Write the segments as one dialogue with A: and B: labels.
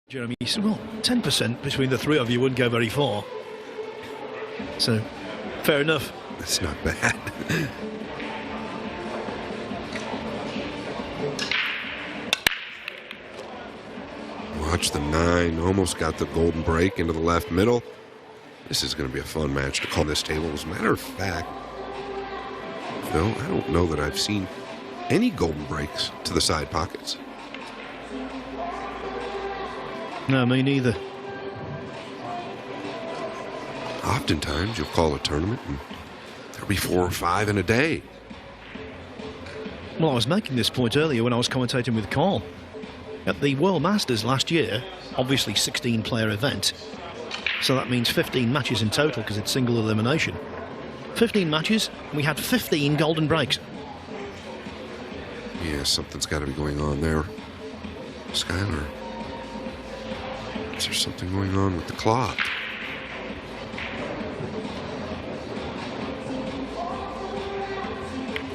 A: Jeremy said, well, 10% between the three of you wouldn't go very far. So, fair enough.
B: That's not bad. Watch the 9. Almost got the golden break into the left middle. This is going to be a fun match to call this table. As a matter of fact, Phil, I don't know that I've seen any golden breaks to the side pockets.
A: No, me neither.
B: Oftentimes, you'll call a tournament and there'll be 4 or 5 in a day.
A: Well, I was making this point earlier when I was commentating with Carl. At the World Masters last year, obviously 16-player event, so that means 15 matches in total because it's single elimination. 15 matches, we had 15 golden breaks.
B: Yeah, something's got to be going on there. Skylar, is there something going on with the clock?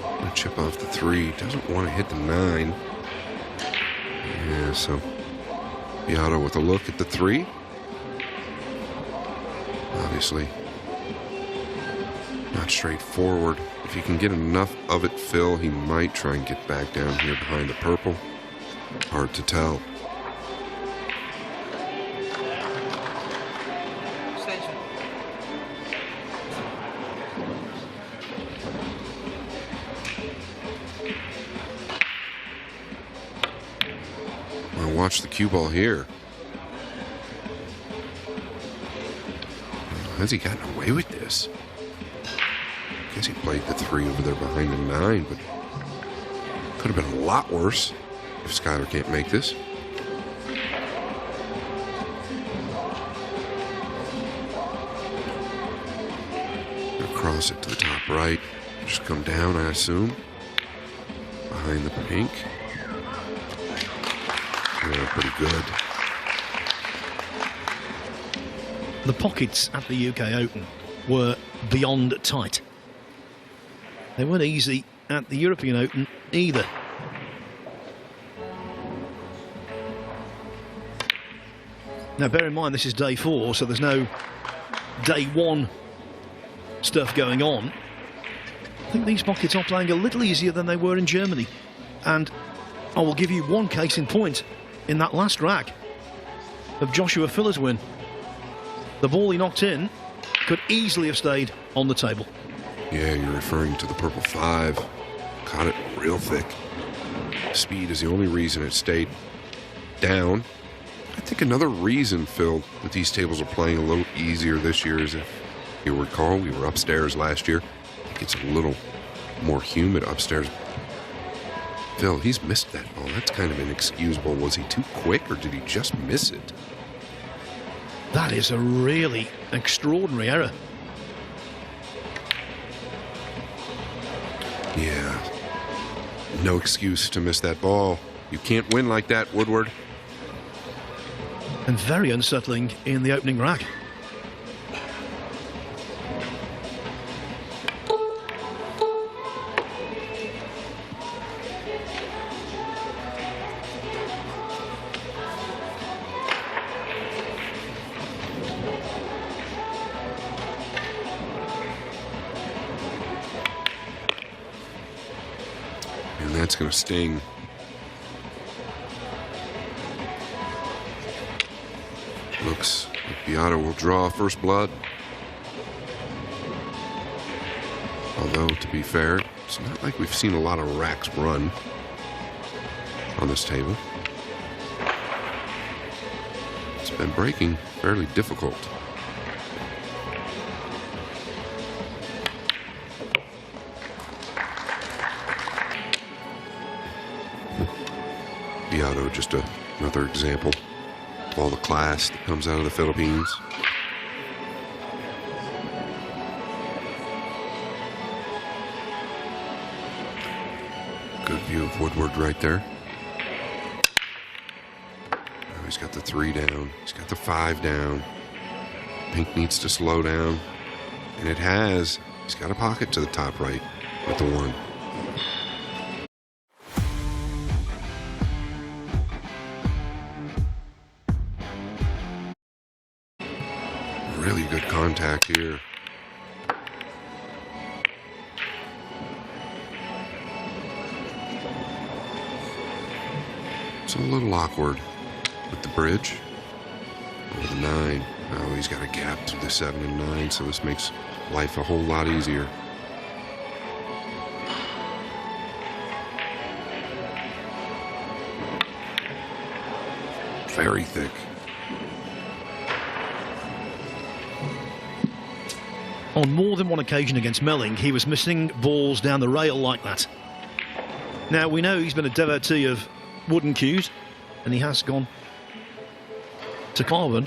B: Gonna chip off the 3. Doesn't want to hit the 9. Yeah, so Biado with a look at the 3. Obviously not straightforward. If he can get enough of it, Phil, he might try and get back down here behind the purple. Hard to tell. Well, watch the cue ball here. Has he gotten away with this? I guess he played the 3 over there behind the 9, but could have been a lot worse if Skylar can't make this. Gonna cross it to the top right. Just come down, I assume. Behind the pink. Yeah, pretty good.
A: The pockets at the UK Open were beyond tight. They weren't easy at the European Open either. Now bear in mind this is day 4, so there's no day 1 stuff going on. I think these pockets are playing a little easier than they were in Germany. And I will give you one case in point in that last rack of Joshua Filler's win. The ball he knocked in could easily have stayed on the table.
B: Yeah, you're referring to the purple 5. Caught it real thick. Speed is the only reason it stayed down. I think another reason, Phil, that these tables are playing a little easier this year is, if you recall, we were upstairs last year. It gets a little more humid upstairs. Phil, he's missed that ball. That's kind of inexcusable. Was he too quick, or did he just miss it?
A: That is a really extraordinary error.
B: Yeah. No excuse to miss that ball. You can't win like that, Woodward.
A: And very unsettling in the opening rack.
B: And that's going to sting. Looks like Biado will draw first blood. Although, to be fair, it's not like we've seen a lot of Raxx run on this table. It's been breaking fairly difficult. Biado, just another example of all the class that comes out of the Philippines. Good view of Woodward right there. Oh, he's got the 3 down. He's got the 5 down. Pink needs to slow down. And it has. He's got a pocket to the top right with the 1. really good contact here. It's a little awkward with the bridge over the 9. Oh, he's got a gap through the 7 and 9, so this makes life a whole lot easier. Very thick.
A: On more than one occasion against Melling, he was missing balls down the rail like that. Now, we know he's been a devotee of wooden cues, and he has gone to carbon.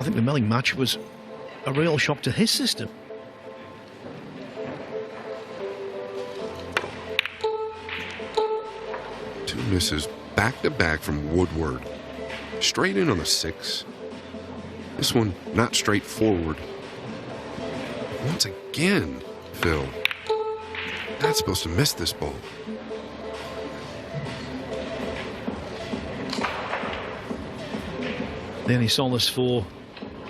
A: I think the Melling match was a real shock to his system.
B: Two misses back-to-back from Woodward. Straight in on the 6. This one not straightforward. Once again, Phil. Not supposed to miss this ball.
A: The only solace for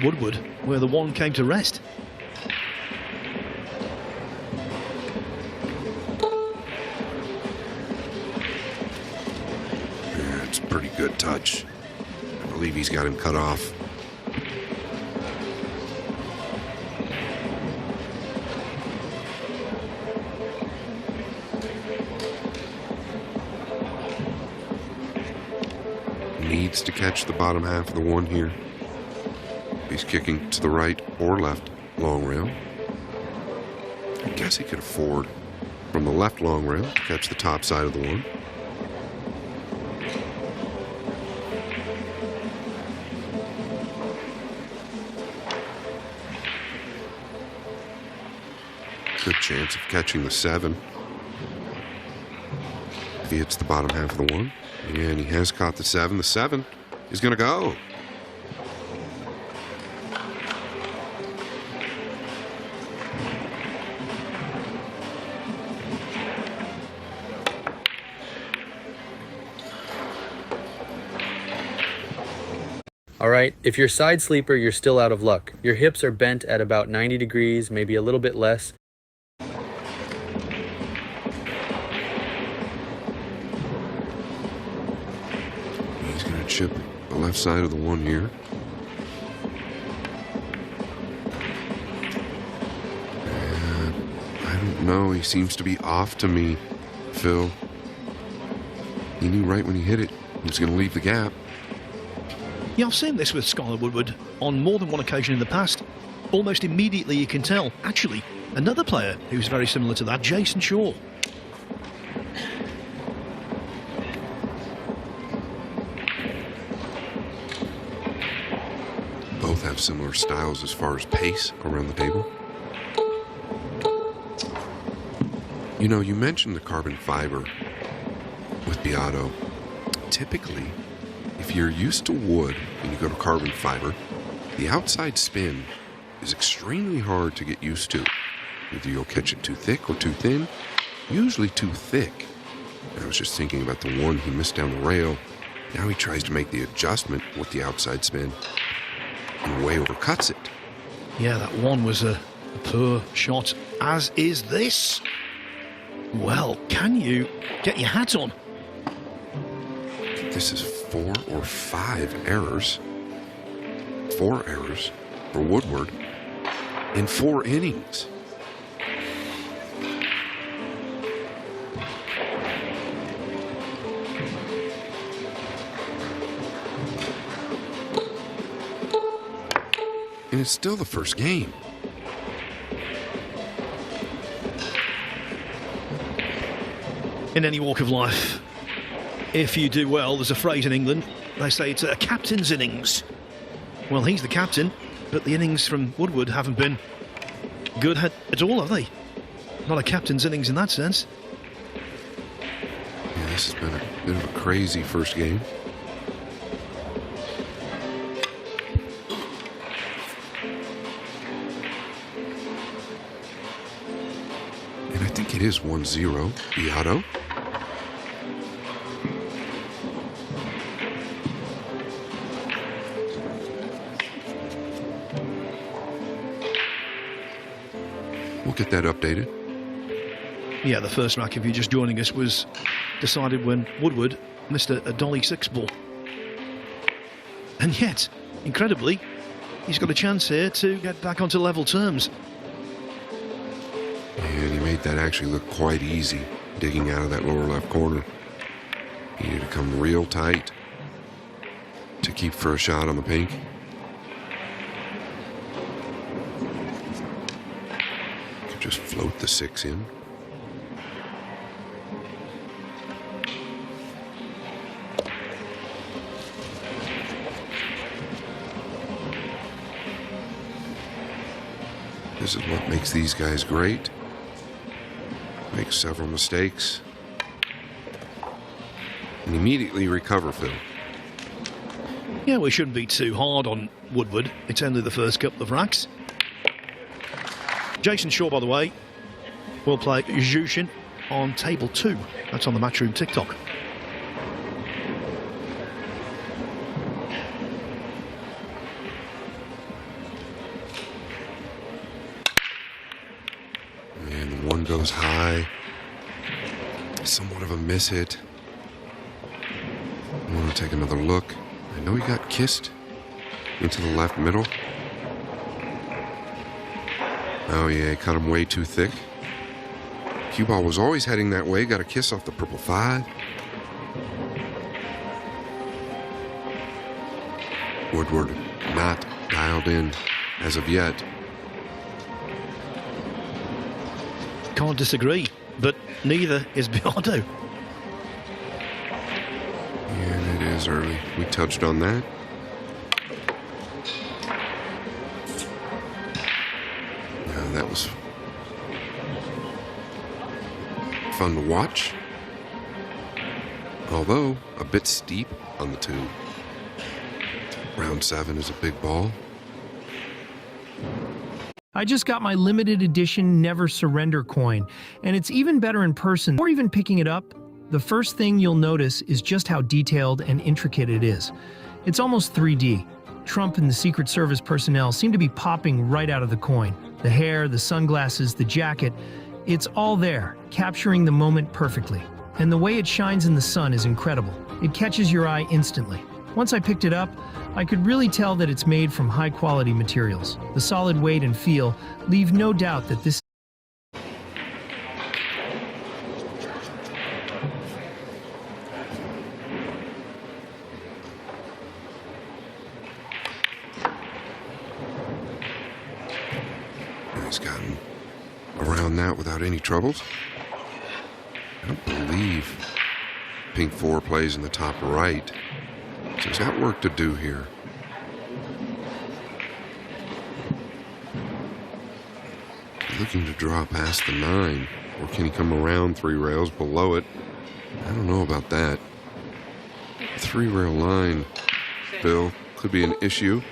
A: Woodward, where the 1 came to rest.
B: Yeah, it's a pretty good touch. I believe he's got him cut off. Needs to catch the bottom half of the 1 here. He's kicking to the right or left long rail. I guess he could afford from the left long rail to catch the top side of the 1. Good chance of catching the 7 if he hits the bottom half of the 1. And he has caught the 7. The 7 is going to go.
C: Alright, if you're side sleeper, you're still out of luck. Your hips are bent at about 90 degrees, maybe a little bit less.
B: He's going to chip the left side of the 1 here. And I don't know, he seems to be off to me, Phil. He knew right when he hit it, he was going to leave the gap.
A: Yeah, I've seen this with Skylar Woodward on more than one occasion in the past. Almost immediately you can tell, actually, another player who's very similar to that, Jason Shaw.
B: Both have similar styles as far as pace around the table. You know, you mentioned the carbon fiber with Biado. Typically, if you're used to wood and you go to carbon fiber, the outside spin is extremely hard to get used to. Either you'll catch it too thick or too thin, usually too thick. And I was just thinking about the 1 he missed down the rail. Now he tries to make the adjustment with the outside spin and way overcuts it.
A: Yeah, that 1 was a poor shot, as is this. Well, can you get your hat on?
B: This is 4 or 5 errors. 4 errors for Woodward in 4 innings. And it's still the first game.
A: In any walk of life, if you do well, there's a phrase in England, they say it's a captain's innings. Well, he's the captain, but the innings from Woodward haven't been good at all, have they? Not a captain's innings in that sense.
B: Yeah, this has been a bit of a crazy first game. And I think it is 1-0, Biado. get that updated.
A: Yeah, the first rack, if you're just joining us, was decided when Woodward missed a dolly 6 ball. And yet, incredibly, he's got a chance here to get back onto level terms.
B: And he made that actually look quite easy, digging out of that lower left corner. He needed to come real tight to keep for a shot on the pink. Could just float the 6 in. This is what makes these guys great. Make several mistakes and immediately recover, Phil.
A: Yeah, we shouldn't be too hard on Woodward. It's only the first couple of racks. Jason Shaw, by the way, will play Jushin on table 2. That's on the Matchroom TikTok.
B: And the 1 goes high. Somewhat of a miss hit. I want to take another look. I know he got kissed into the left middle. Oh yeah, he cut him way too thick. Cue ball was always heading that way. Got a kiss off the purple 5. Woodward not dialed in as of yet.
A: Can't disagree, but neither is Biado.
B: And it is early. We touched on that. That was fun to watch, although a bit steep on the 2. Round 7 is a big ball.
D: I just got my limited edition Never Surrender coin, and it's even better in person. Before even picking it up, the first thing you'll notice is just how detailed and intricate it is. It's almost 3D. Trump and the Secret Service personnel seem to be popping right out of the coin. The hair, the sunglasses, the jacket, it's all there, capturing the moment perfectly. And the way it shines in the sun is incredible. It catches your eye instantly. Once I picked it up, I could really tell that it's made from high-quality materials. The solid weight and feel leave no doubt that this
B: He's gotten around that without any troubles. I don't believe pink 4 plays in the top right. So he's got work to do here. Looking to draw past the 9. Or can he come around 3 rails below it? I don't know about that. The 3-rail line, Bill, could be an issue.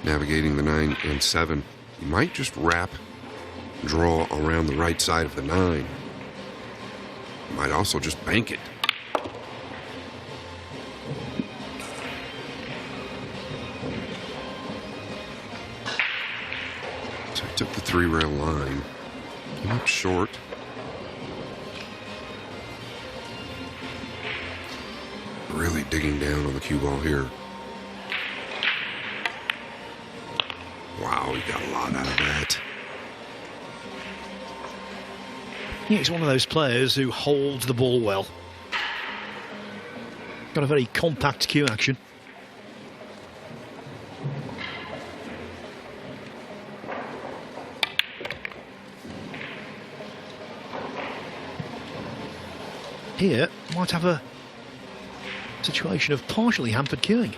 B: Navigating the 9 and 7. You might just draw around the right side of the 9. You might also just bank it. So he took the 3-rail line, came up short. Really digging down on the cue ball here. Wow, he got a lot out of that.
A: Yeah, he's one of those players who holds the ball well. Got a very compact cue action. Here, might have a situation of partially hampered cueing.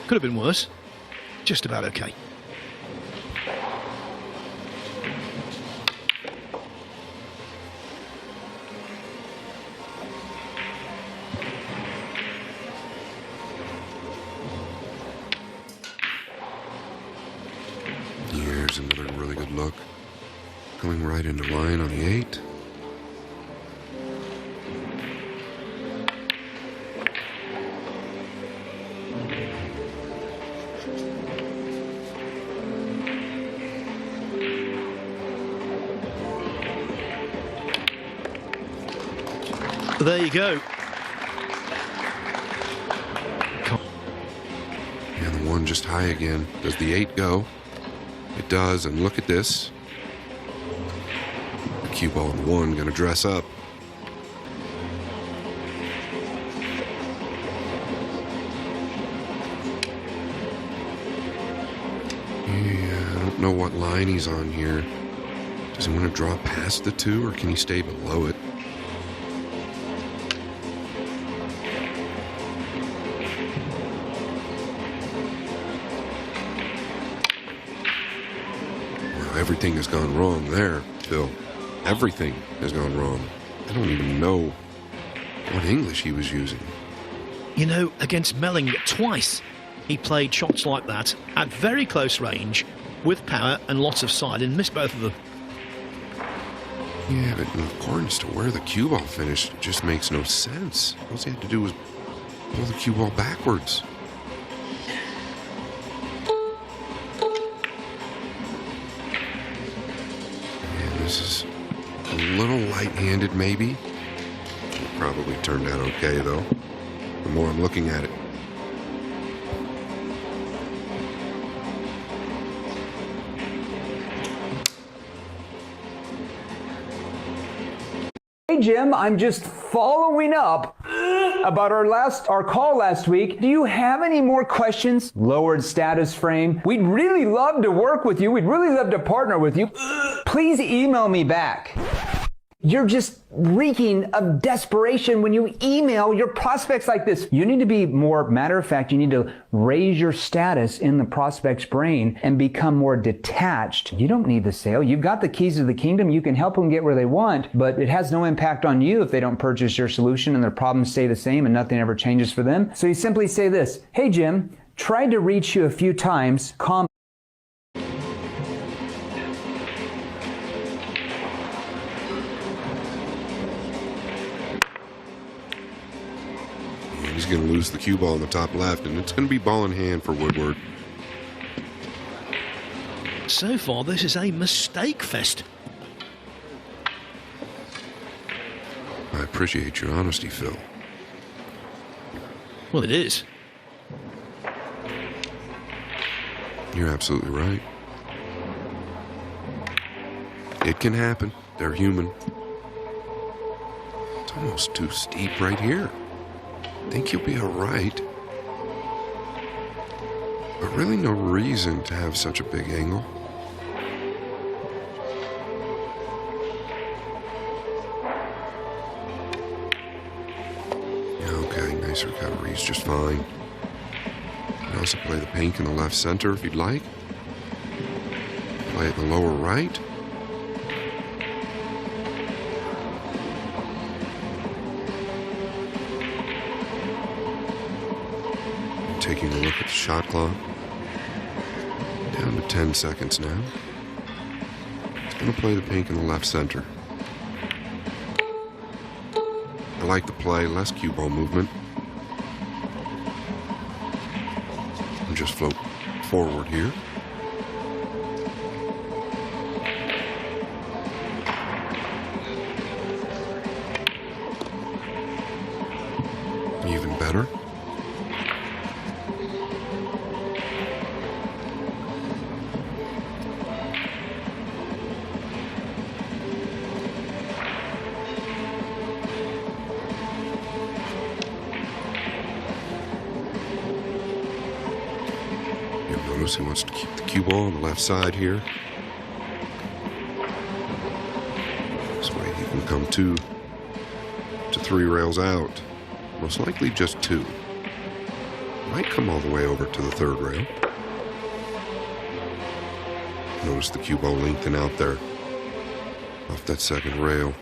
A: Could have been worse. Just about okay.
B: Here's another really good look. Coming right into line on the 8.
A: There you go.
B: And the 1 just high again. Does the 8 go? It does, and look at this. The cue ball and the 1 going to dress up. Yeah, I don't know what line he's on here. Does he want to draw past the 2, or can he stay below it? Everything has gone wrong there, Phil. Everything has gone wrong. I don't even know what English he was using.
A: You know, against Melling twice, he played shots like that at very close range with power and lots of side and missed both of them.
B: Yeah, but in accordance to where the cue ball finished, it just makes no sense. All he had to do was pull the cue ball backwards. This is a little light-handed, maybe. It probably turned out okay, though, the more I'm looking at it.
E: Hey Jim, I'm just following up about our call last week. Do you have any more questions? Lowered status frame. We'd really love to work with you. We'd really love to partner with you. Please email me back. You're just reeking of desperation when you email your prospects like this. You need to be more matter of fact. You need to raise your status in the prospect's brain and become more detached. You don't need the sale. You've got the keys to the kingdom. You can help them get where they want, but it has no impact on you if they don't purchase your solution and their problems stay the same and nothing ever changes for them. So you simply say this: hey Jim, tried to reach you a few times.
B: He's going to lose the cue ball in the top left, and it's going to be ball in hand for Woodward.
A: So far, this is a mistake fest.
B: I appreciate your honesty, Phil.
A: Well, it is.
B: You're absolutely right. It can happen. They're human. It's almost too steep right here. I think you'll be all right. But really no reason to have such a big angle. Yeah, okay, nice recovery. He's just fine. You can also play the pink in the left center if you'd like. Play it in the lower right. Taking a look at the shot clock. Down to 10 seconds now. It's going to play the pink in the left center. I like the play, less cue ball movement. And just float forward here. Even better. He wants to keep the cue ball on the left side here. This way he can come 2 to 3 rails out. Most likely just 2. Might come all the way over to the 3rd rail. Notice the cue ball lengthen out there off that 2nd rail.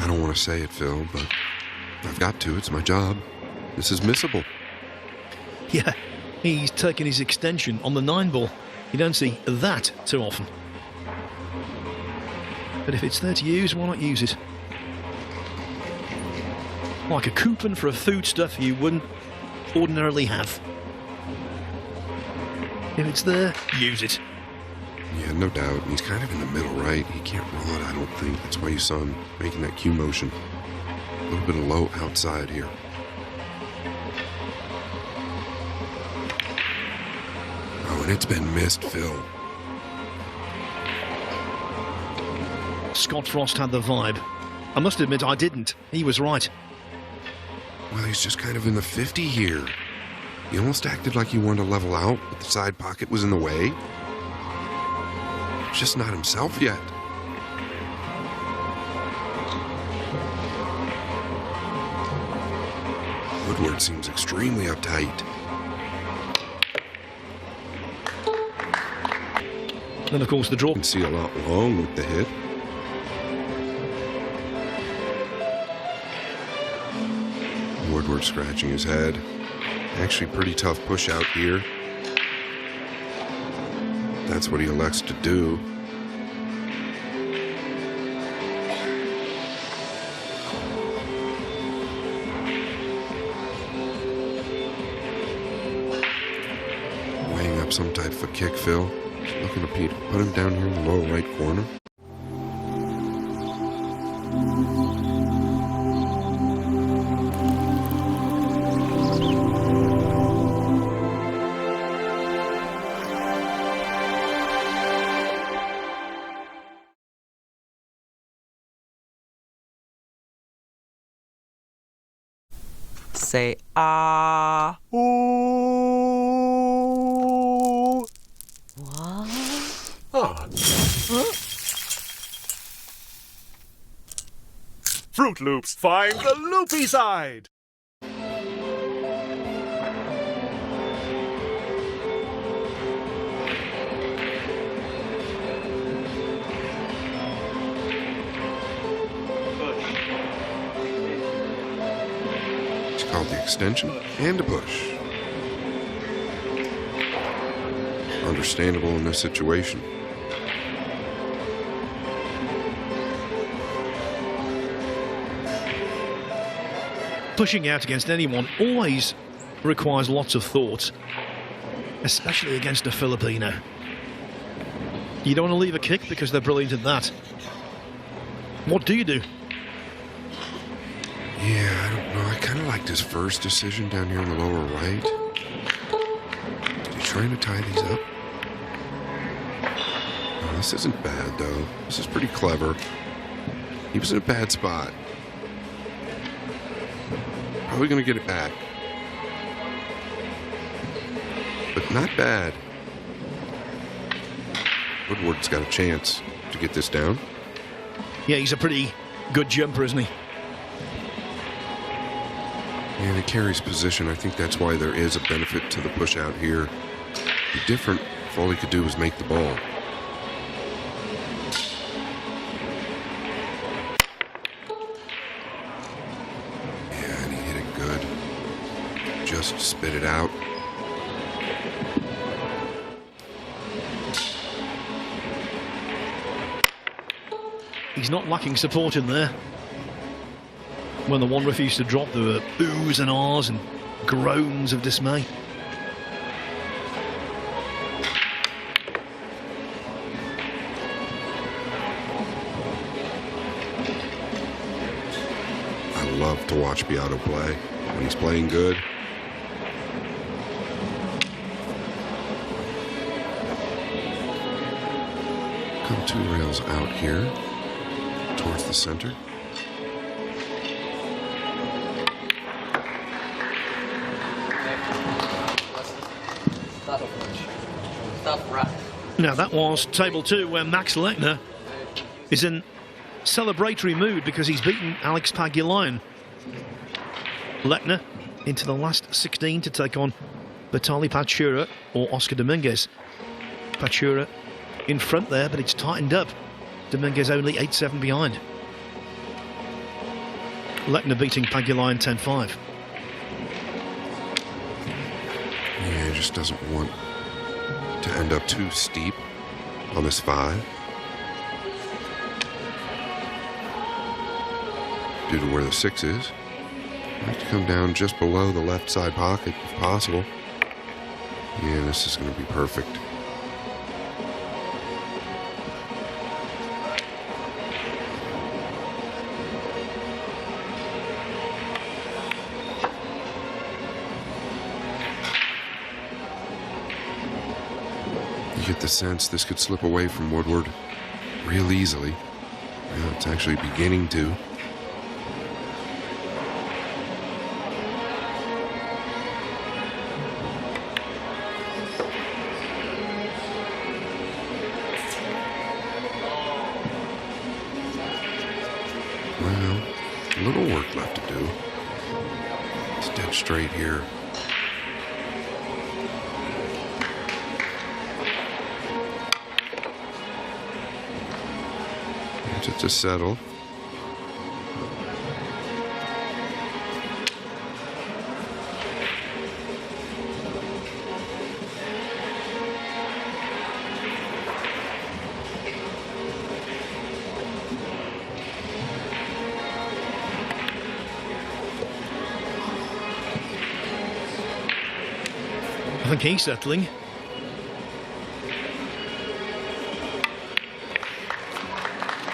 B: I don't want to say it, Phil, but I've got to. It's my job. This is missable.
A: Yeah, he's taken his extension on the 9 ball. You don't see that too often. But if it's there to use, why not use it? Like a coupon for a foodstuff you wouldn't ordinarily have. If it's there, use it.
B: Yeah, no doubt. He's kind of in the middle, right? He can't roll it, I don't think. That's why you saw him making that cue motion. A little bit of low outside here. Oh, and it's been missed, Phil.
A: Scott Frost had the vibe. I must admit I didn't. He was right.
B: Well, he's just kind of in the 50 here. He almost acted like he wanted to level out, but the side pocket was in the way. Just not himself yet. Woodward seems extremely uptight.
A: Then, of course, the draw.
B: You can see a lot long with the hit. Woodward scratching his head. Actually, pretty tough push out here. That's what he elects to do. Weighing up some type of a kick, Phil. Looking to put him down here in the lower right corner.
F: Say ah. Ooh. What?
G: Fruit Loops, find the loopy side!
B: It's called the extension and a push. Understandable in this situation.
A: Pushing out against anyone always requires lots of thought, especially against a Filipino. You don't want to leave a kick because they're brilliant at that. What do you do?
B: Yeah, I don't know. I kind of liked his first decision down here in the lower right. Is he trying to tie these up? No, this isn't bad, though. This is pretty clever. He was in a bad spot. Probably going to get it back. But not bad. Woodward's got a chance to get this down.
A: Yeah, he's a pretty good jumper, isn't he?
B: And he carries position. I think that's why there is a benefit to the push out here. Be different if all he could do was make the ball. Yeah, and he hit it good. Just spit it out.
A: He's not lacking support in there. When the one refused to drop, there were oohs and ahs and groans of dismay.
B: I love to watch Biado play. When he's playing good, come 2 rails out here towards the center.
A: Now that was table 2, where Max Lechner is in celebratory mood because he's beaten Alex Pagulayan. Lechner into the last 16 to take on Vitaly Pachura or Oscar Dominguez. Pachura in front there, but it's tightened up. Dominguez only 8-7 behind. Lechner beating Pagulayan 10-5.
B: Yeah, he just doesn't want to end up too steep on this 5. due to where the 6 is. I have to come down just below the left side pocket if possible. Yeah, this is going to be perfect. You get the sense this could slip away from Woodward real easily. Well, it's actually beginning to. Well, a little work left to do. It's dead straight here. Just to settle.
A: I think he's settling.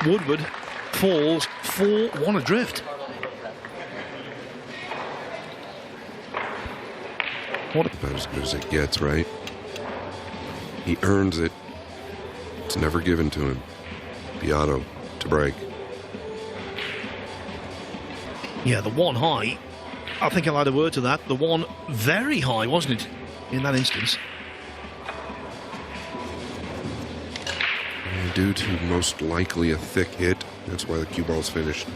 A: Woodward falls 4-1 adrift.
B: What about as good as it gets, right? He earns it. It's never given to him. Biado to break.
A: Yeah, the 1 high. I think I'll add a word to that. The 1 very high, wasn't it, in that instance?
B: Due to most likely a thick hit. That's why the cue ball's finished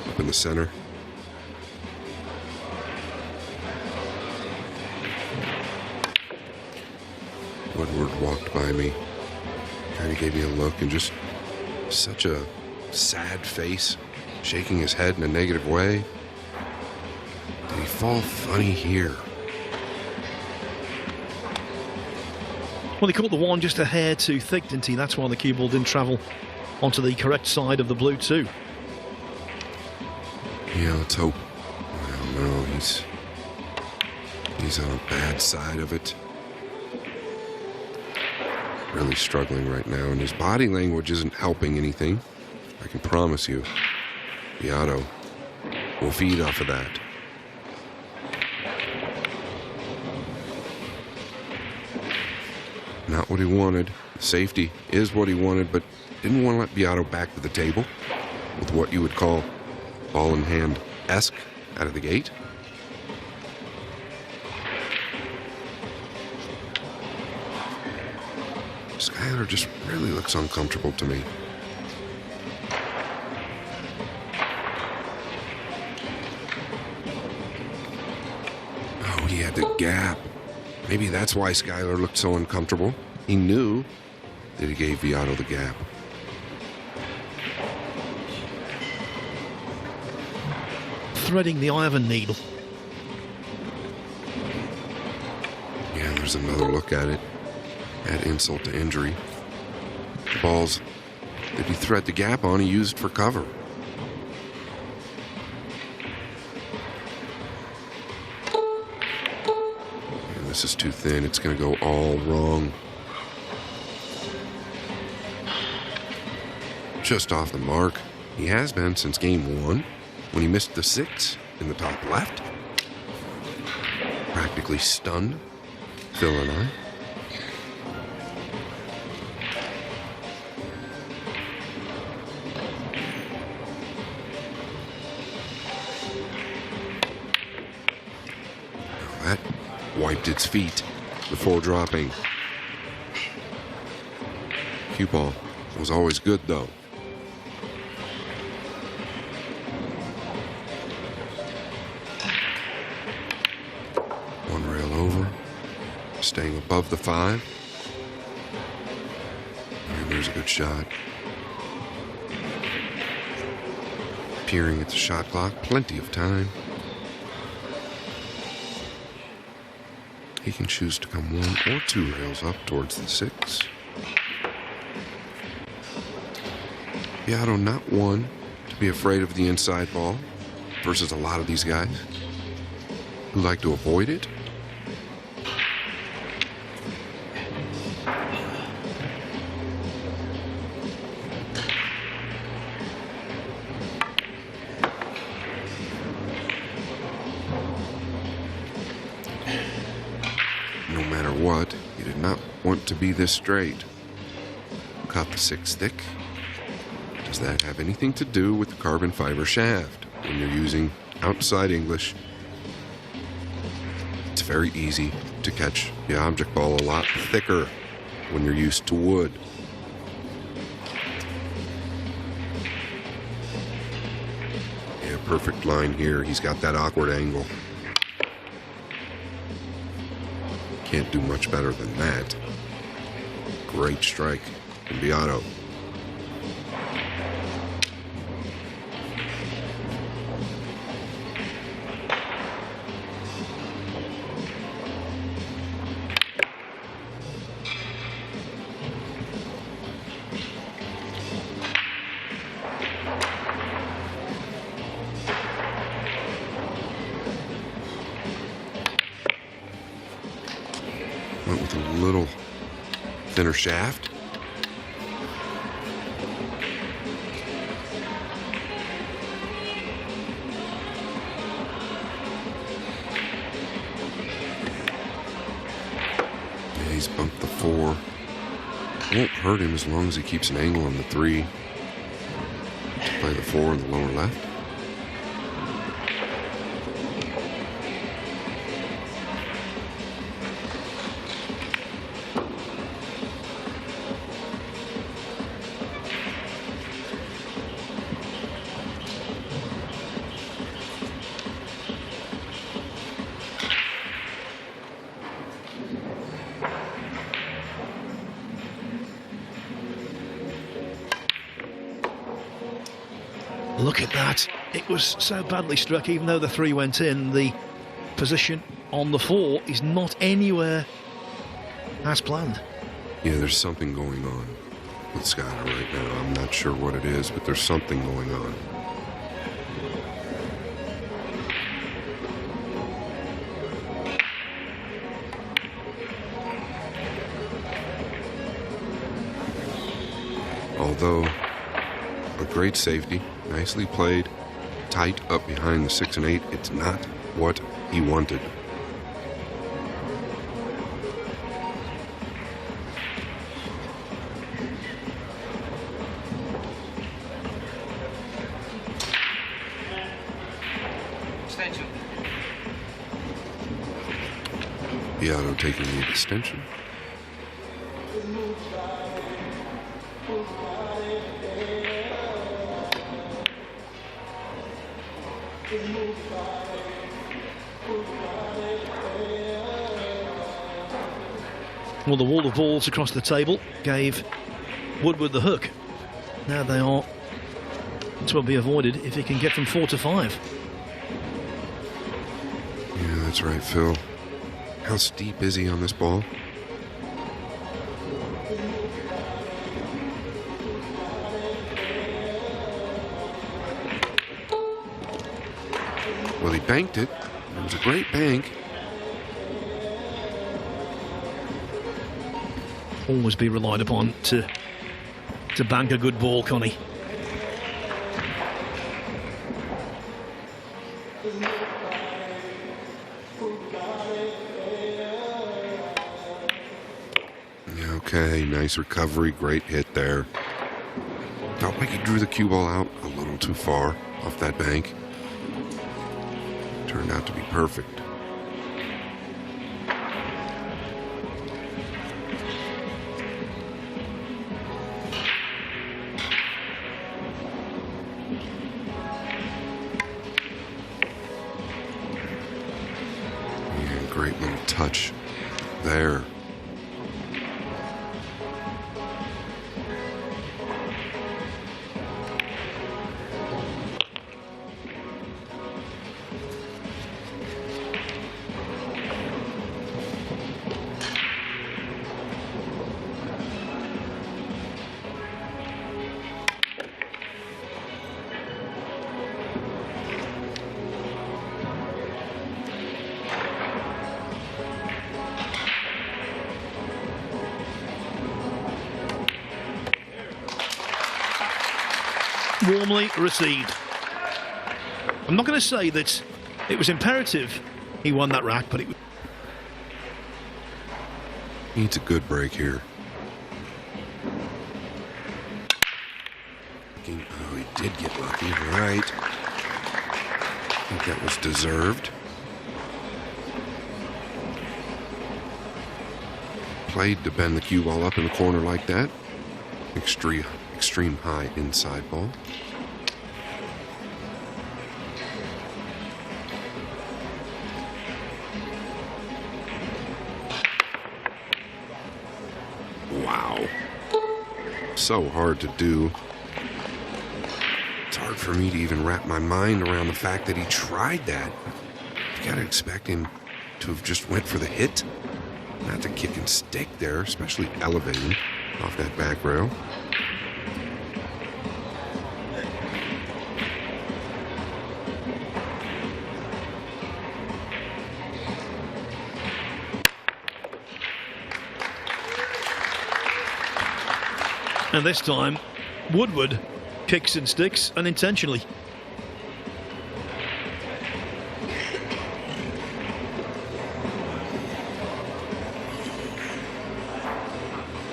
B: up in the center. Woodward walked by me, kind of gave me a look, and just such a sad face, shaking his head in a negative way. Did he fall funny here?
A: Well, he caught the 1 just a hair too thick, didn't he? That's why the cue ball didn't travel onto the correct side of the blue too.
B: Yeah, let's hope. Well, no, he's on a bad side of it. Really struggling right now, and his body language isn't helping anything. I can promise you. Biado will feed off of that. Not what he wanted. Safety is what he wanted, but didn't want to let Biado back to the table with what you would call ball in hand-esque out of the gate. Skyler just really looks uncomfortable to me. Oh, he had the gap. Maybe that's why Skyler looked so uncomfortable. He knew that he gave Biado the gap.
A: Threading the eye of a needle.
B: Yeah, there's another look at it. Add insult to injury. The balls that he thread the gap on, he used for cover. And this is too thin. It's going to go all wrong. Just off the mark. He has been since game 1, when he missed the 6 in the top left. Practically stunned Phil and I. That wiped its feet before dropping. Cue ball was always good, though. One rail over, staying above the 5. And there's a good shot. Peering at the shot clock, plenty of time. He can choose to come 1 or 2 rails up towards the 6. Biado not one to be afraid of the inside ball versus a lot of these guys who like to avoid it. No matter what, he did not want to be this straight. Caught the 6 thick. Does that have anything to do with the carbon fiber shaft? When you're using outside English, it's very easy to catch the object ball a lot thicker when you're used to wood. Yeah, perfect line here. He's got that awkward angle. Can't do much better than that. Great strike from Biado. Went with a little thinner shaft. Yeah, he's bumped the 4. Won't hurt him as long as he keeps an angle on the 3. To play the 4 in the lower left.
A: Look at that. It was so badly struck, even though the 3 went in. The position on the 4 is not anywhere as planned.
B: Yeah, there's something going on with Skyler right now. I'm not sure what it is, but there's something going on. Although a great safety, nicely played, tight up behind the 6 and 8, it's not what he wanted. Biado taking the extension.
A: Well, the wall of balls across the table gave Woodward the hook. Now they are to be avoided if he can get from 4 to 5.
B: Yeah, that's right, Phil. How steep is he on this ball? Well, he banked it. It was a great bank.
A: Always be relied upon to bank a good ball, Connie.
B: Okay, nice recovery, great hit there. Felt like he drew the cue ball out a little too far off that bank. Turned out to be perfect. Yeah, great little touch there.
A: warmly received. I'm not going to say that it was imperative he won that rack, but it
B: Needs a good break here. Oh, he did get lucky. Right. I think that was deserved. Played to bend the cue ball up in the corner like that. Extreme high inside ball. Wow. So hard to do. It's hard for me to even wrap my mind around the fact that he tried that. You gotta expect him to have just went for the hit. Not the kick and stick there, especially elevating off that back rail.
A: And this time, Woodward kicks and sticks unintentionally.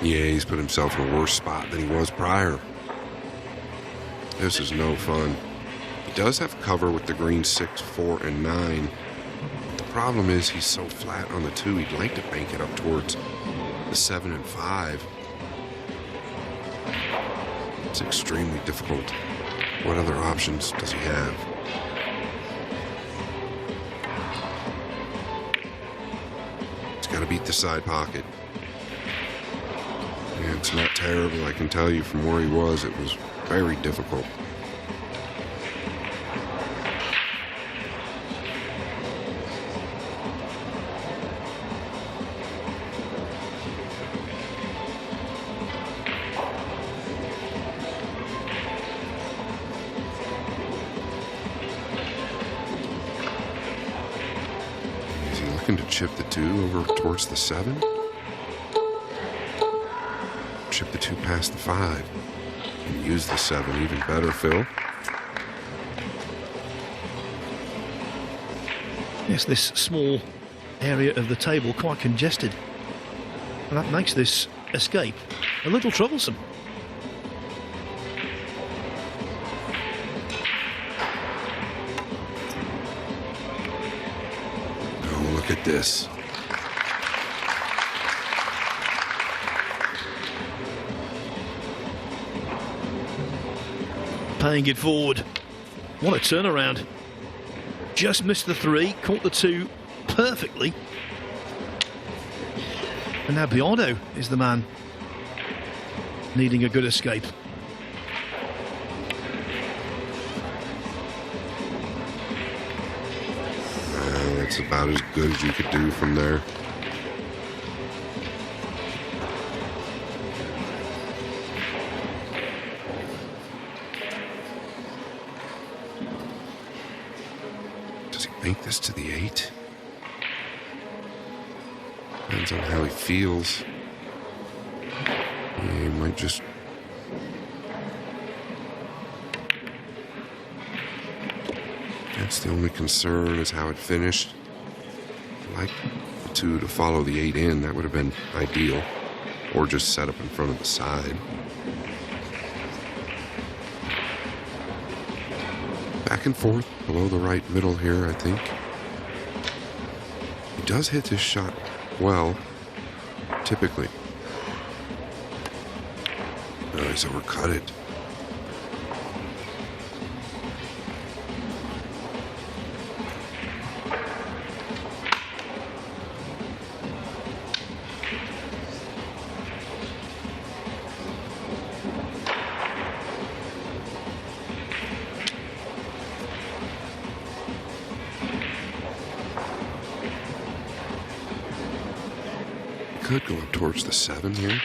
B: Yeah, he's put himself in a worse spot than he was prior. This is no fun. He does have cover with the green 6, 4, and 9. The problem is he's so flat on the 2, he'd like to bank it up towards the 7 and 5. It's extremely difficult. What other options does he have? He's got to beat the side pocket. Yeah, it's not terrible, I can tell you from where he was, it was very difficult. Is he looking to chip the 2 over towards the 7? Chip the 2 past the 5 and use the 7 even better, Phil.
A: Yes, this small area of the table quite congested, and that makes this escape a little troublesome.
B: Oh, look at this.
A: Paying it forward. What a turnaround. Just missed the 3, caught the 2 perfectly. And now Biado is the man needing a good escape.
B: That's about as good as you could do from there. Bank this to the 8. Depends on how he feels. Yeah, he might just... That's the only concern is how it finished. I'd like the 2 to follow the 8 in. That would have been ideal. Or just set up in front of the side. Back and forth below the right middle here, I think. He does hit this shot well, typically. Oh, he's overcut it. Could go up towards the 7 here.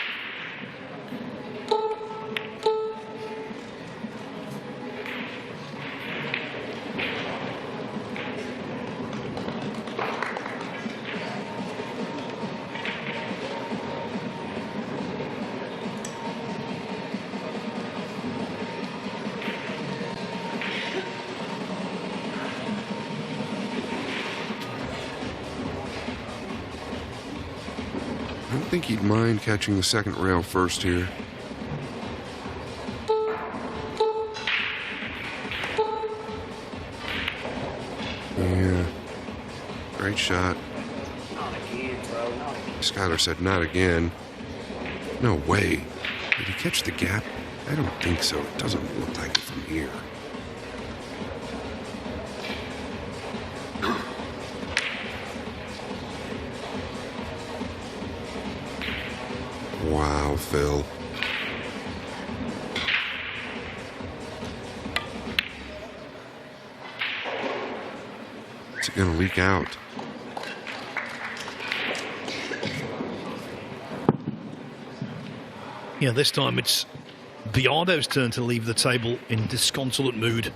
B: think he'd mind catching the second rail first here. Yeah, great shot. Skylar said not again. No way. Did he catch the gap? I don't think so. It doesn't look like it from here. Wow, Phil. Is it going to leak out?
A: Yeah, this time it's Biado's turn to leave the table in disconsolate mood.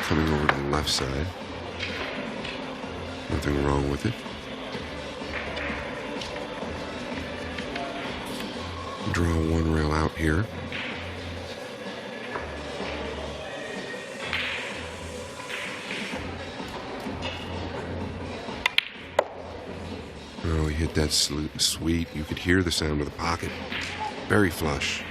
B: Coming over to the left side. Nothing wrong with it. Draw one rail out here. Oh, he hit that sweet. You could hear the sound of the pocket. Very flush.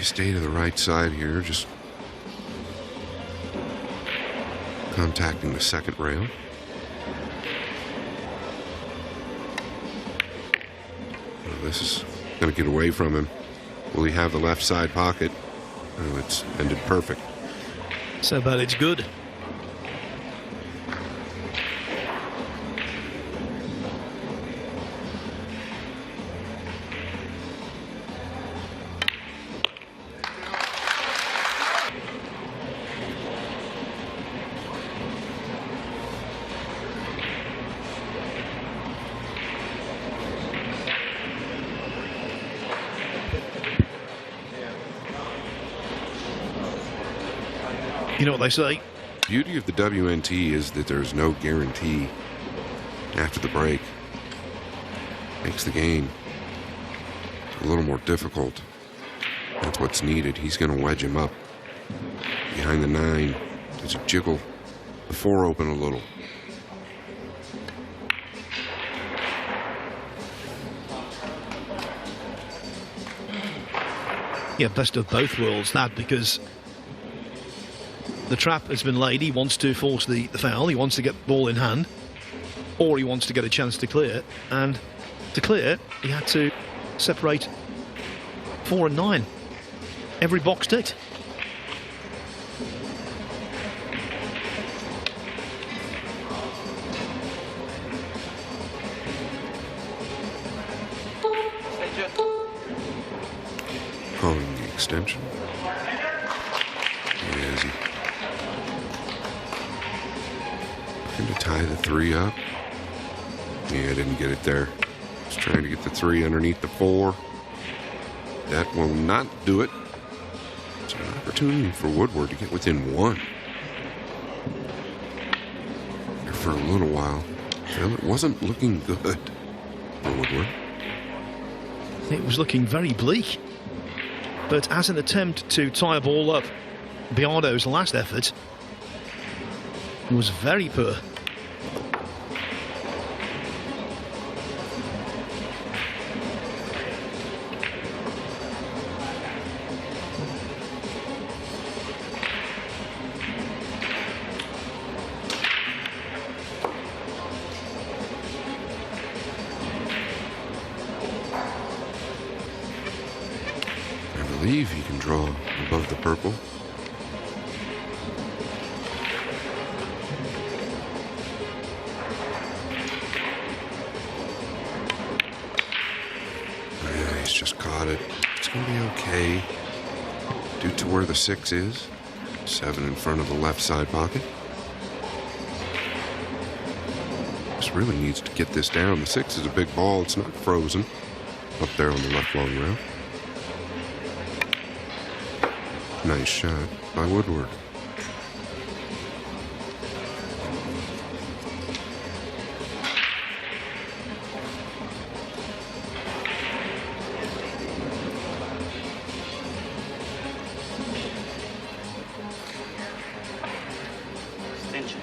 B: Stay to the right side here, just contacting the second rail. Well, this is going to get away from him. Will he have the left side pocket? Oh, it's ended perfect.
A: So bad it's good. You know what they say?
B: Beauty of the WNT is that there's no guarantee after the break. Makes the game a little more difficult. That's what's needed. He's going to wedge him up behind the 9. Does he jiggle the 4 open a little?
A: Yeah, best of both worlds, that, because the trap has been laid. He wants to force the foul. He wants to get the ball in hand, or he wants to get a chance to clear. And to clear, he had to separate 4 and 9. Every box ticked.
B: Calling the extension. Yeah, is he looking to tie the 3 up? Yeah, didn't get it there. Just trying to get the 3 underneath the 4. That will not do it. It's an opportunity for Woodward to get within 1. Here for a little while. Well, it wasn't looking good for Woodward.
A: It was looking very bleak. But as an attempt to tie a ball up, Biado's last effort was very poor.
B: draw above the purple. Yeah, he's just caught it. It's going to be okay due to where the 6 is. 7 in front of the left side pocket. Just really needs to get this down. The 6 is a big ball. It's not frozen up there on the left long rail. Nice shot by Woodward.
F: Extension.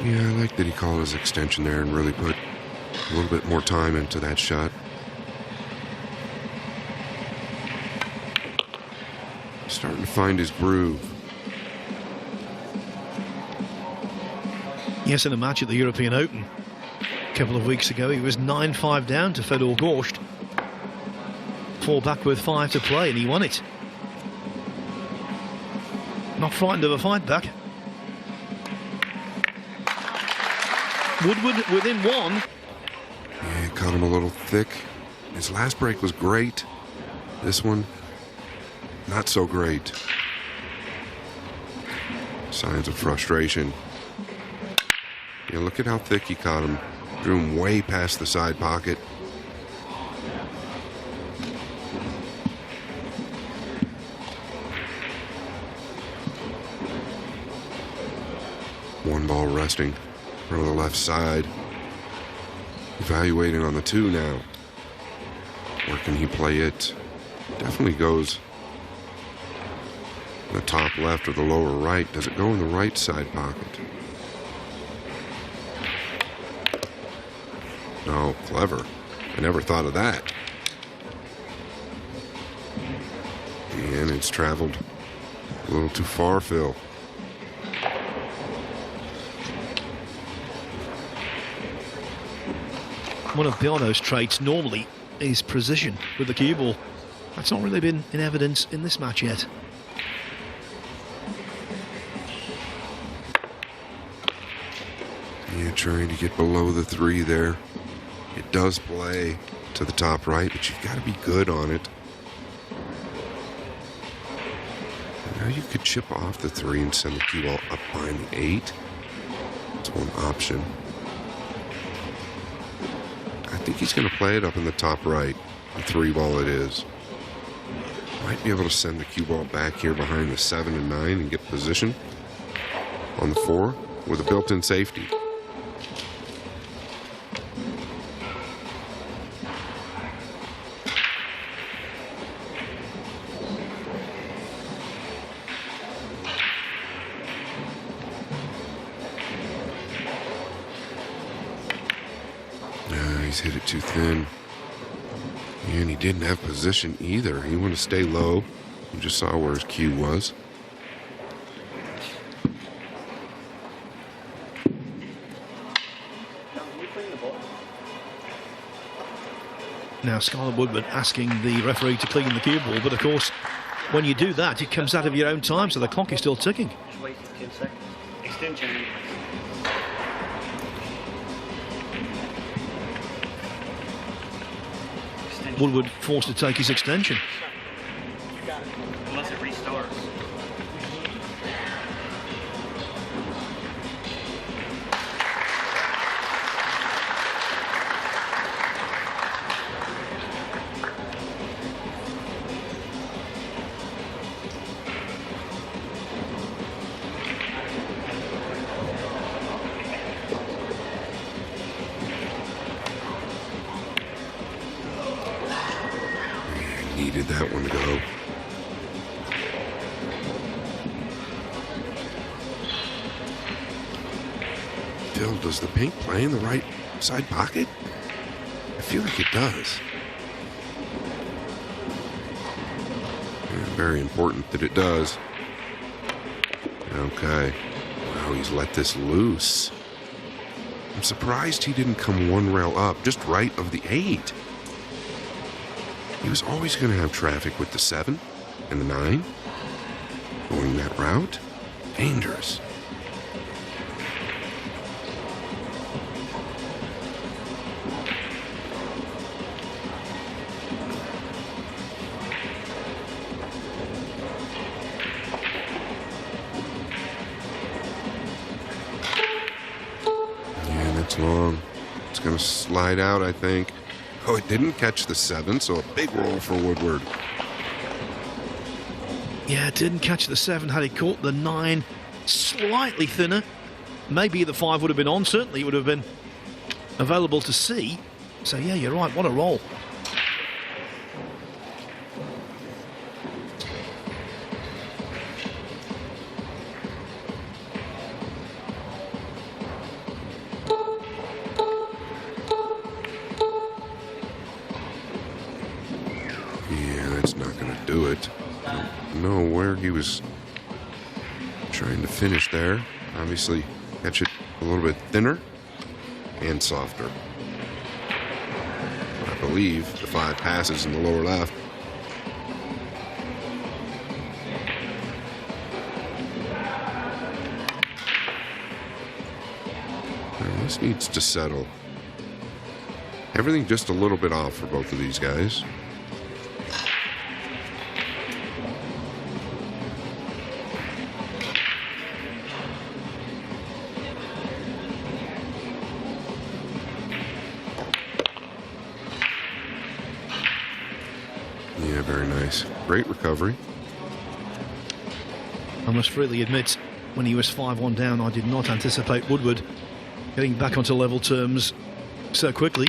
B: Yeah, I like that he called his extension there and really put a little bit more time into that shot. Starting to find his groove.
A: Yes, in a match at the European Open a couple of weeks ago, he was 9-5 down to Fedor Gorst. 4 back with 5 to play, and he won it. Not frightened of a fight back. Woodward within 1.
B: Yeah, caught him a little thick. His last break was great. This one, not so great. Signs of frustration. Yeah, look at how thick he caught him. Drew him way past the side pocket. One ball resting from the left side. Evaluating on the 2 now. Where can he play it? Definitely goes the top left or the lower right. Does it go in the right side pocket? No, clever. I never thought of that. And it's traveled a little too far, Phil.
A: One of Biado's traits normally is precision with the cue ball. That's not really been in evidence in this match yet.
B: Yeah, trying to get below the 3 there. It does play to the top right, but you've got to be good on it. Now you could chip off the 3 and send the cue ball up behind the 8. That's one option. I think he's going to play it up in the top right. The 3 ball it is. Might be able to send the cue ball back here behind the 7 and 9 and get position on the 4 with a built-in safety. He's hit it too thin. And he didn't have position either. He wanted to stay low. You just saw where his cue was.
A: Now Scarlett Woodward asking the referee to clean the cue ball, but of course when you do that it comes out of your own time, so the clock is still ticking.
F: Just wait 10 seconds. Extension.
A: Woodward forced to take his extension.
F: Unless it restarts.
B: Needed that one to go. Phil, does the pink play in the right side pocket? I feel like it does. Yeah, very important that it does. Okay. Wow, he's let this loose. I'm surprised he didn't come one rail up, just right of the 8. He was always going to have traffic with the 7 and the 9. Going that route, dangerous. Yeah, that's long. It's going to slide out, I think. Oh, it didn't catch the 7, so a big roll for Woodward.
A: Yeah, didn't catch the 7. Had he caught the 9, slightly thinner, maybe the 5 would have been on. Certainly it would have been available to see. So yeah, you're right. What a roll.
B: Yeah, that's not going to do it. I don't know where he was trying to finish there. Obviously, catch it a little bit thinner and softer. I believe the 5 passes in the lower left. Now, this needs to settle. Everything just a little bit off for both of these guys. Yeah, very nice. Great recovery.
A: I must freely admit, when he was 5-1 down, I did not anticipate Woodward getting back onto level terms so quickly.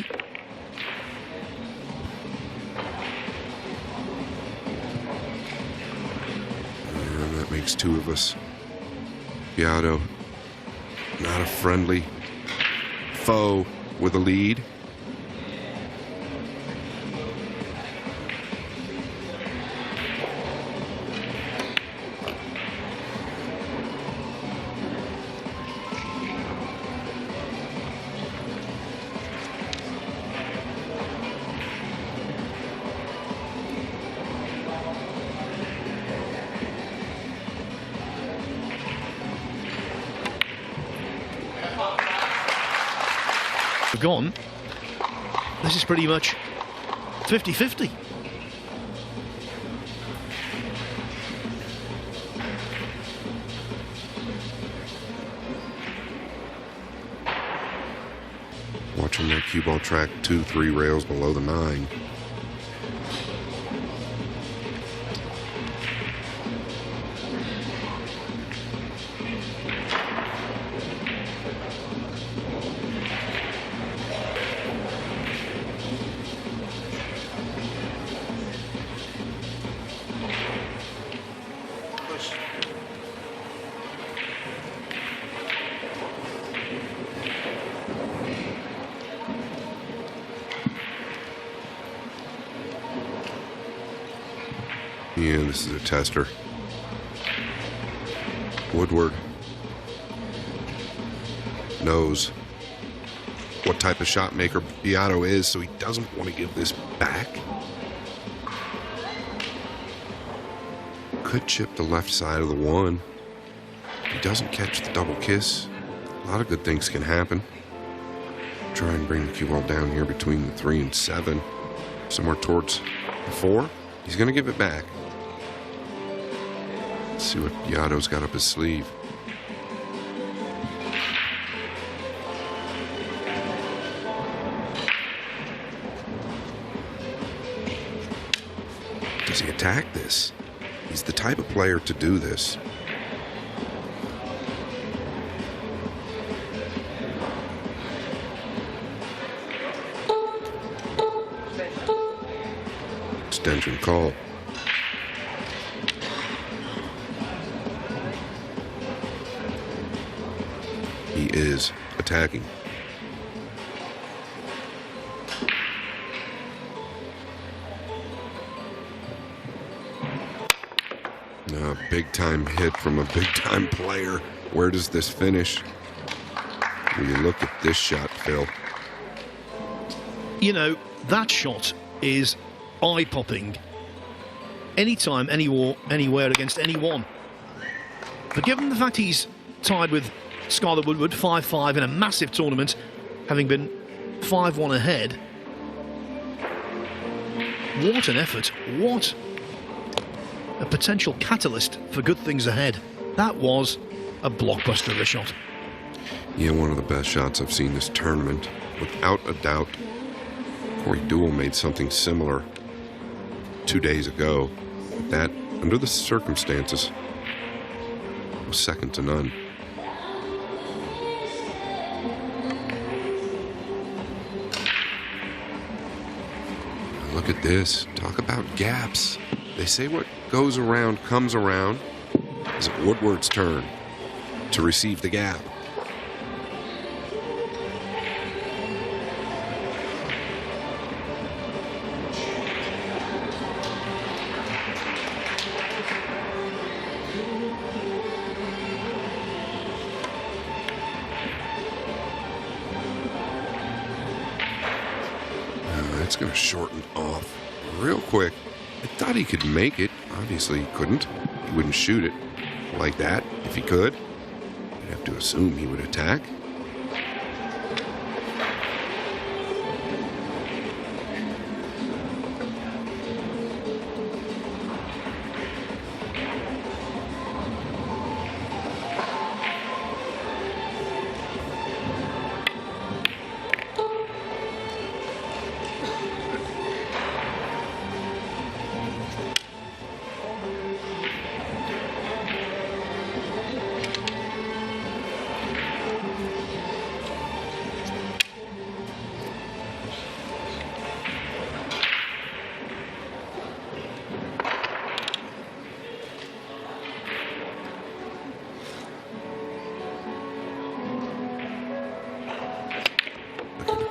B: And that makes 2 of us. Biado, not a friendly foe with a lead.
A: Gone. This is pretty much 50-50.
B: Watching that cue ball track 2-3 rails below the 9. Yeah, this is a tester. Woodward knows what type of shot maker Biado is, so he doesn't want to give this back. Could chip the left side of the 1. If he doesn't catch the double kiss, a lot of good things can happen. Try and bring the cue ball down here between the 3 and 7, somewhere towards the 4. He's going to give it back. Let's see what Biado's got up his sleeve. Does he attack this? He's the type of player to do this. Extension call. He is attacking. A big-time hit from a big-time player. Where does this finish? When you look at this shot, Phil.
A: You know, that shot is eye-popping. Anytime, anywhere against anyone. But given the fact he's tied with Skylar Woodward 5-5 in a massive tournament, having been 5-1 ahead, what an effort. What a potential catalyst for good things ahead. That was a blockbuster of a shot.
B: Yeah, one of the best shots I've seen this tournament, without a doubt. Corey Deuel made something similar 2 days ago. That, under the circumstances, was second to none. Look at this. Talk about gaps. They say what goes around comes around. Is it Woodward's turn to receive the gap? That's going to shorten off real quick. I thought he could make it. Obviously, he couldn't. He wouldn't shoot it like that if he could. You'd have to assume he would attack.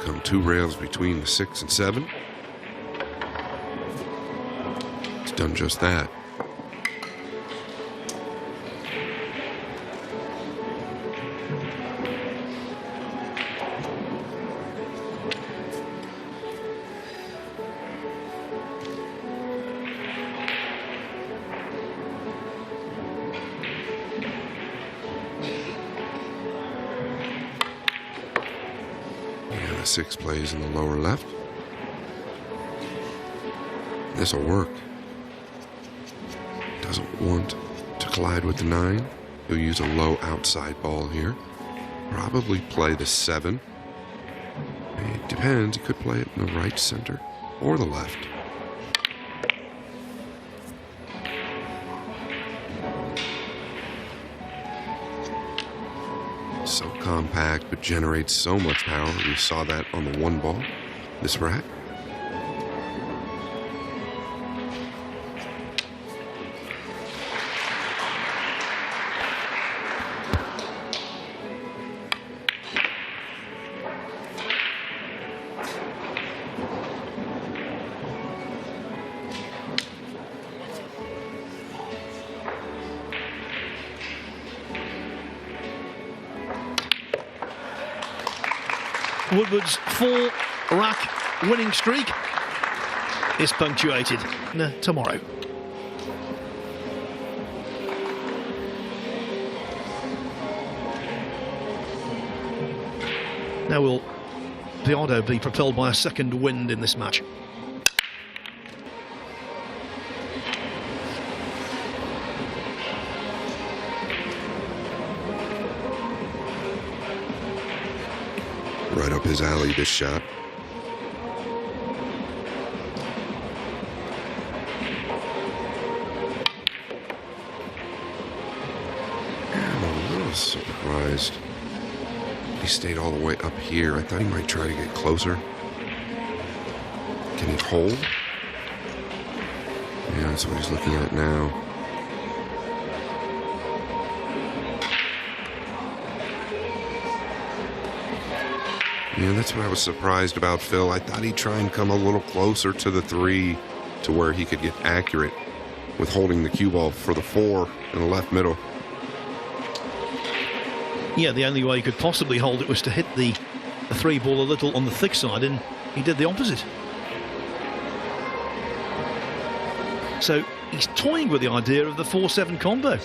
B: Come 2 rails between the 6 and 7. It's done just that. Yeah, the 6 plays in the lower left. This'll work. Doesn't want to collide with the 9. He'll use a low outside ball here. Probably play the 7. It depends. He could play it in the right center or the left. So compact, but generates so much power. We saw that on the 1 ball, this rack.
A: Woodward's 4 rack winning streak is punctuated tomorrow. Now will Biado be propelled by a second wind in this match?
B: Right up his alley, this shot. I'm a little surprised he stayed all the way up here. I thought he might try to get closer. Can he hold? Yeah, that's what he's looking at now. Yeah, that's what I was surprised about, Phil. I thought he'd try and come a little closer to the 3 to where he could get accurate with holding the cue ball for the 4 in the left middle.
A: Yeah, the only way he could possibly hold it was to hit the 3 ball a little on the thick side, and he did the opposite. So he's toying with the idea of the 4-7 combo.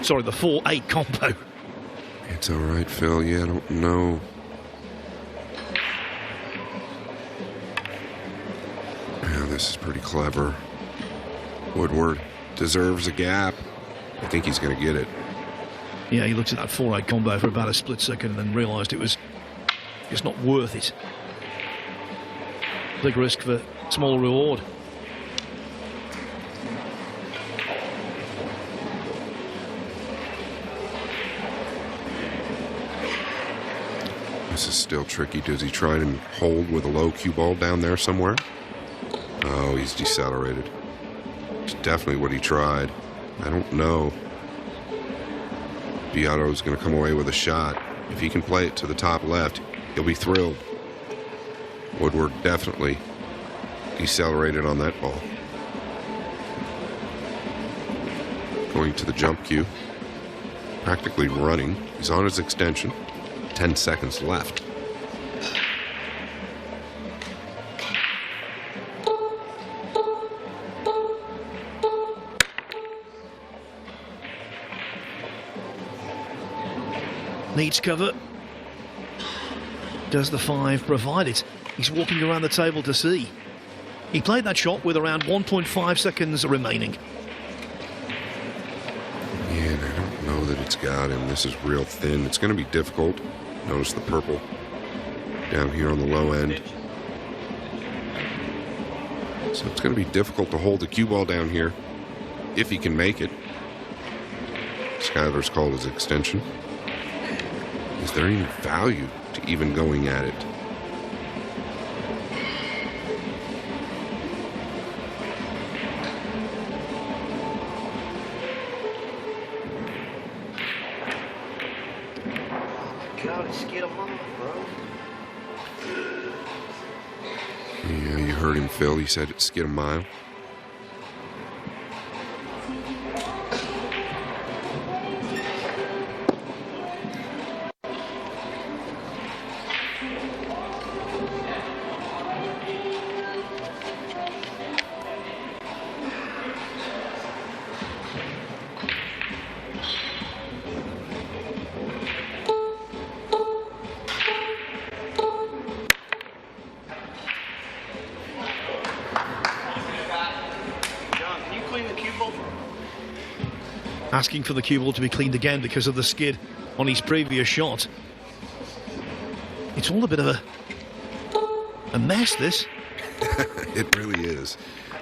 A: Sorry, the 4-8 combo.
B: It's all right, Phil. Yeah, I don't know. Yeah, this is pretty clever. Woodward deserves a gap. I think he's going to get it.
A: Yeah, he looked at that 4-8 combo for about a split second and then realised it's not worth it. Big risk for small reward.
B: This is still tricky. Does he try and hold with a low cue ball down there somewhere? Oh, he's decelerated. It's definitely what he tried. I don't know. Biado's going to come away with a shot. If he can play it to the top left, he'll be thrilled. Woodward definitely decelerated on that ball. Going to the jump cue. Practically running. He's on his extension. 10 seconds left.
A: Needs cover. Does the 5 provide it? He's walking around the table to see. He played that shot with around 1.5 seconds remaining.
B: Yeah, and I don't know that it's got him. This is real thin. It's going to be difficult. Notice the purple down here on the low end. So it's going to be difficult to hold the cue ball down here if he can make it. Skylar's called his extension. Is there any value to even going at it?
F: God, it's scared of mama, bro.
B: Yeah, you heard him, Phil. He said it skid a mile.
A: Asking for the cue ball to be cleaned again because of the skid on his previous shot. It's all a bit of a mess, this.
B: It really is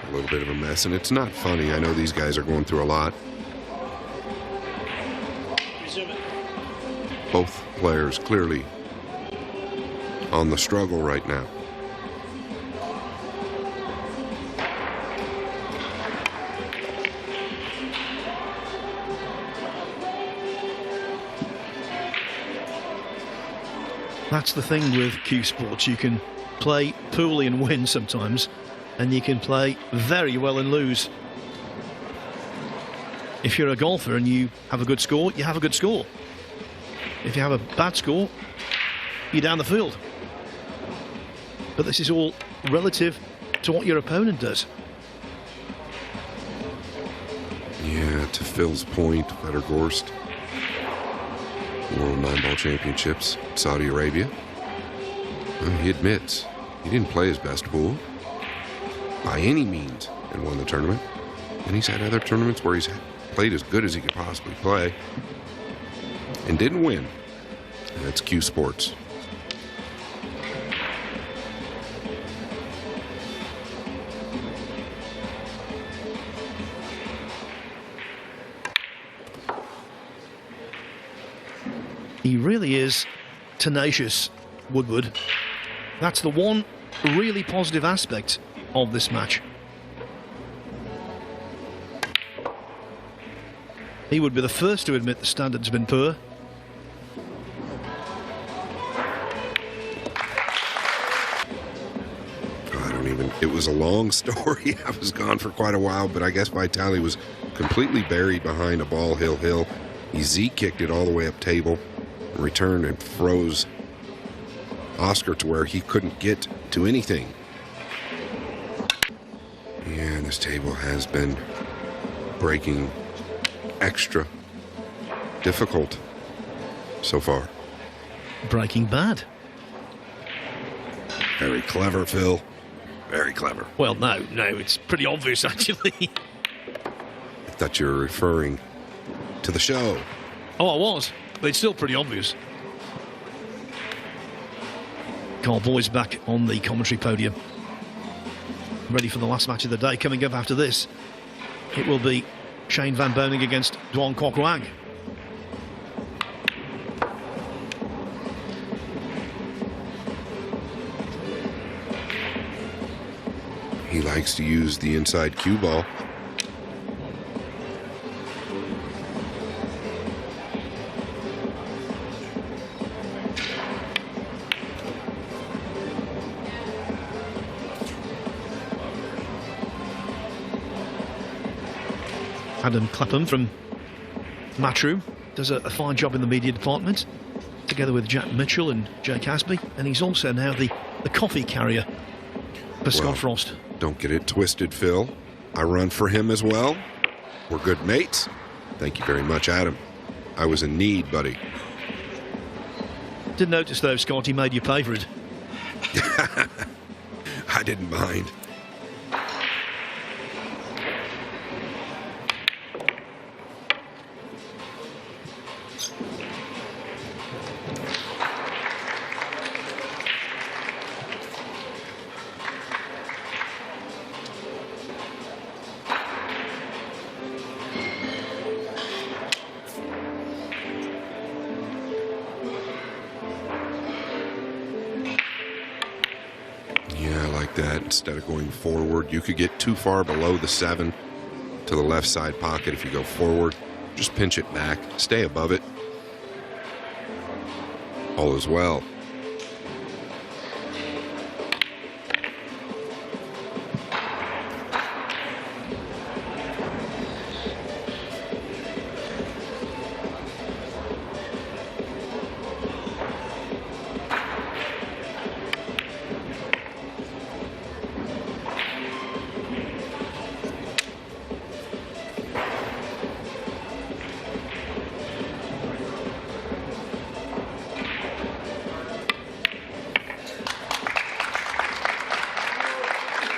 B: a little bit of a mess, and it's not funny. I know these guys are going through a lot.
F: Resume it.
B: Both players clearly on the struggle right now.
A: That's the thing with cue sports. You can play poorly and win sometimes, and you can play very well and lose. If you're a golfer and you have a good score, you have a good score. If you have a bad score, you're down the field. But this is all relative to what your opponent does.
B: Yeah, to Phil's point, Vettergorst, World 9-Ball Championships, Saudi Arabia. Well, he admits he didn't play his best pool by any means and won the tournament. And he's had other tournaments where he's played as good as he could possibly play and didn't win. And that's cue sports.
A: He really is tenacious, Woodward. That's the one really positive aspect of this match. He would be the first to admit the standard's been poor.
B: was a long story. I was gone for quite a while, but I guess Vitali was completely buried behind a ball hill. He Z-kicked it all the way up table, and returned and froze Oscar to where he couldn't get to anything. Yeah, this table has been breaking extra difficult so far.
A: Breaking bad.
B: Very clever, Phil. Very clever.
A: Well, no, it's pretty obvious, actually.
B: I thought you were referring to the show.
A: Oh, I was, but it's still pretty obvious. Carl Boyd's back on the commentary podium. Ready for the last match of the day. Coming up after this, it will be Shane Van Boening against Duan Kwok Wang.
B: He likes to use the inside cue ball.
A: Adam Clapham from Matchroom does a fine job in the media department, together with Jack Mitchell and Jay Casby, and he's also now the coffee carrier for Scott Frost.
B: Don't get it twisted, Phil. I run for him as well. We're good mates. Thank you very much, Adam. I was in need, buddy.
A: Didn't notice though, Scott, he made you pay for it.
B: I didn't mind. That instead of going forward, you could get too far below the 7 to the left side pocket. If you go forward, just pinch it back, stay above it. All is well.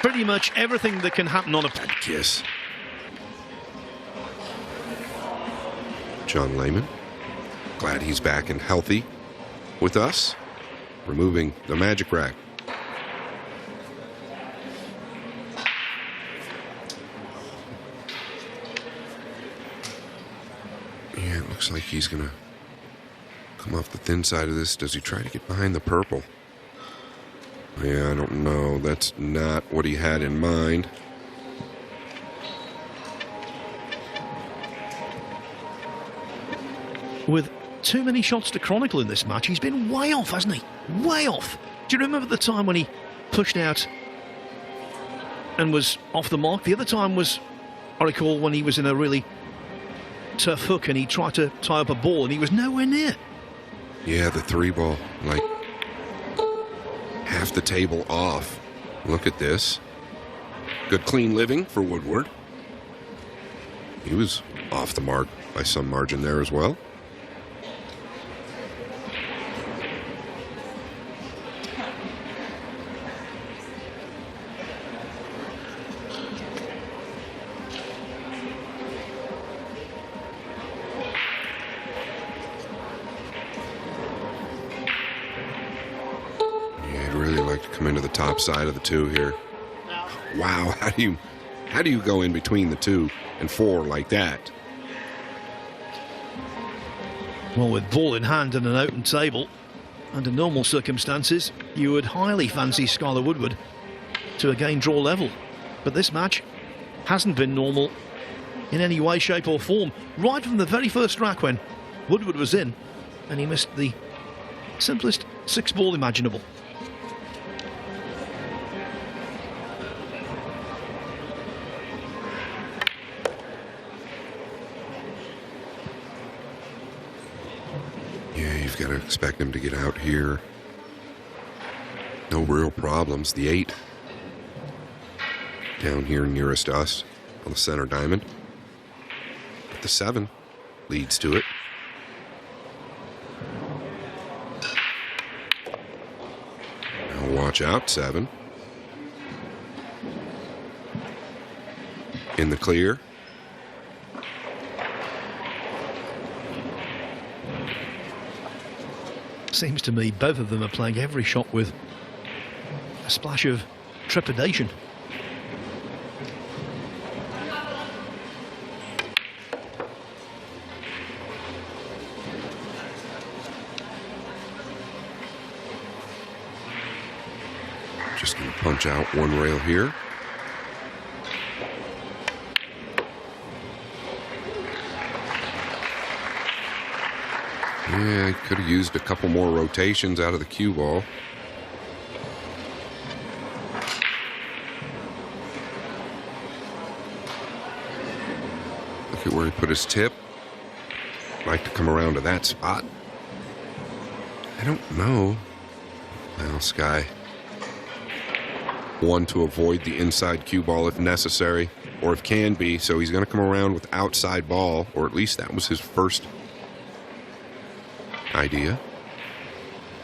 A: Pretty much everything that can happen on a
B: kiss. John Lehman, glad he's back and healthy with us, removing the magic rack. Yeah, it looks like he's gonna come off the thin side of this. Does he try to get behind the purple? Yeah, I don't know. That's not what he had in mind.
A: With too many shots to chronicle in this match, he's been way off, hasn't he? Way off. Do you remember the time when he pushed out and was off the mark? The other time was, I recall, when he was in a really tough hook and he tried to tie up a ball and he was nowhere near.
B: Yeah, the 3-ball, like half the table off. Look at this. Good clean living for Woodward. He was off the mark by some margin there as well. Come into the top side of the 2 here. Wow, how do you go in between the 2 and 4 like that?
A: Well, with ball in hand and an open table, under normal circumstances, you would highly fancy Skylar Woodward to again draw level. But this match hasn't been normal in any way, shape or form. Right from the very first rack when Woodward was in, and he missed the simplest 6-ball imaginable.
B: Yeah, you've got to expect him to get out here. No real problems. The 8 down here nearest us on the center diamond. But the 7 leads to it. Now watch out, 7. In the clear.
A: Seems to me both of them are playing every shot with a splash of trepidation.
B: Just going to punch out one rail here. Yeah, could have used a couple more rotations out of the cue ball. Look at where he put his tip. Like to come around to that spot. I don't know. Well, Sky. One, to avoid the inside cue ball if necessary, or if can be, so he's going to come around with outside ball, or at least that was his first idea.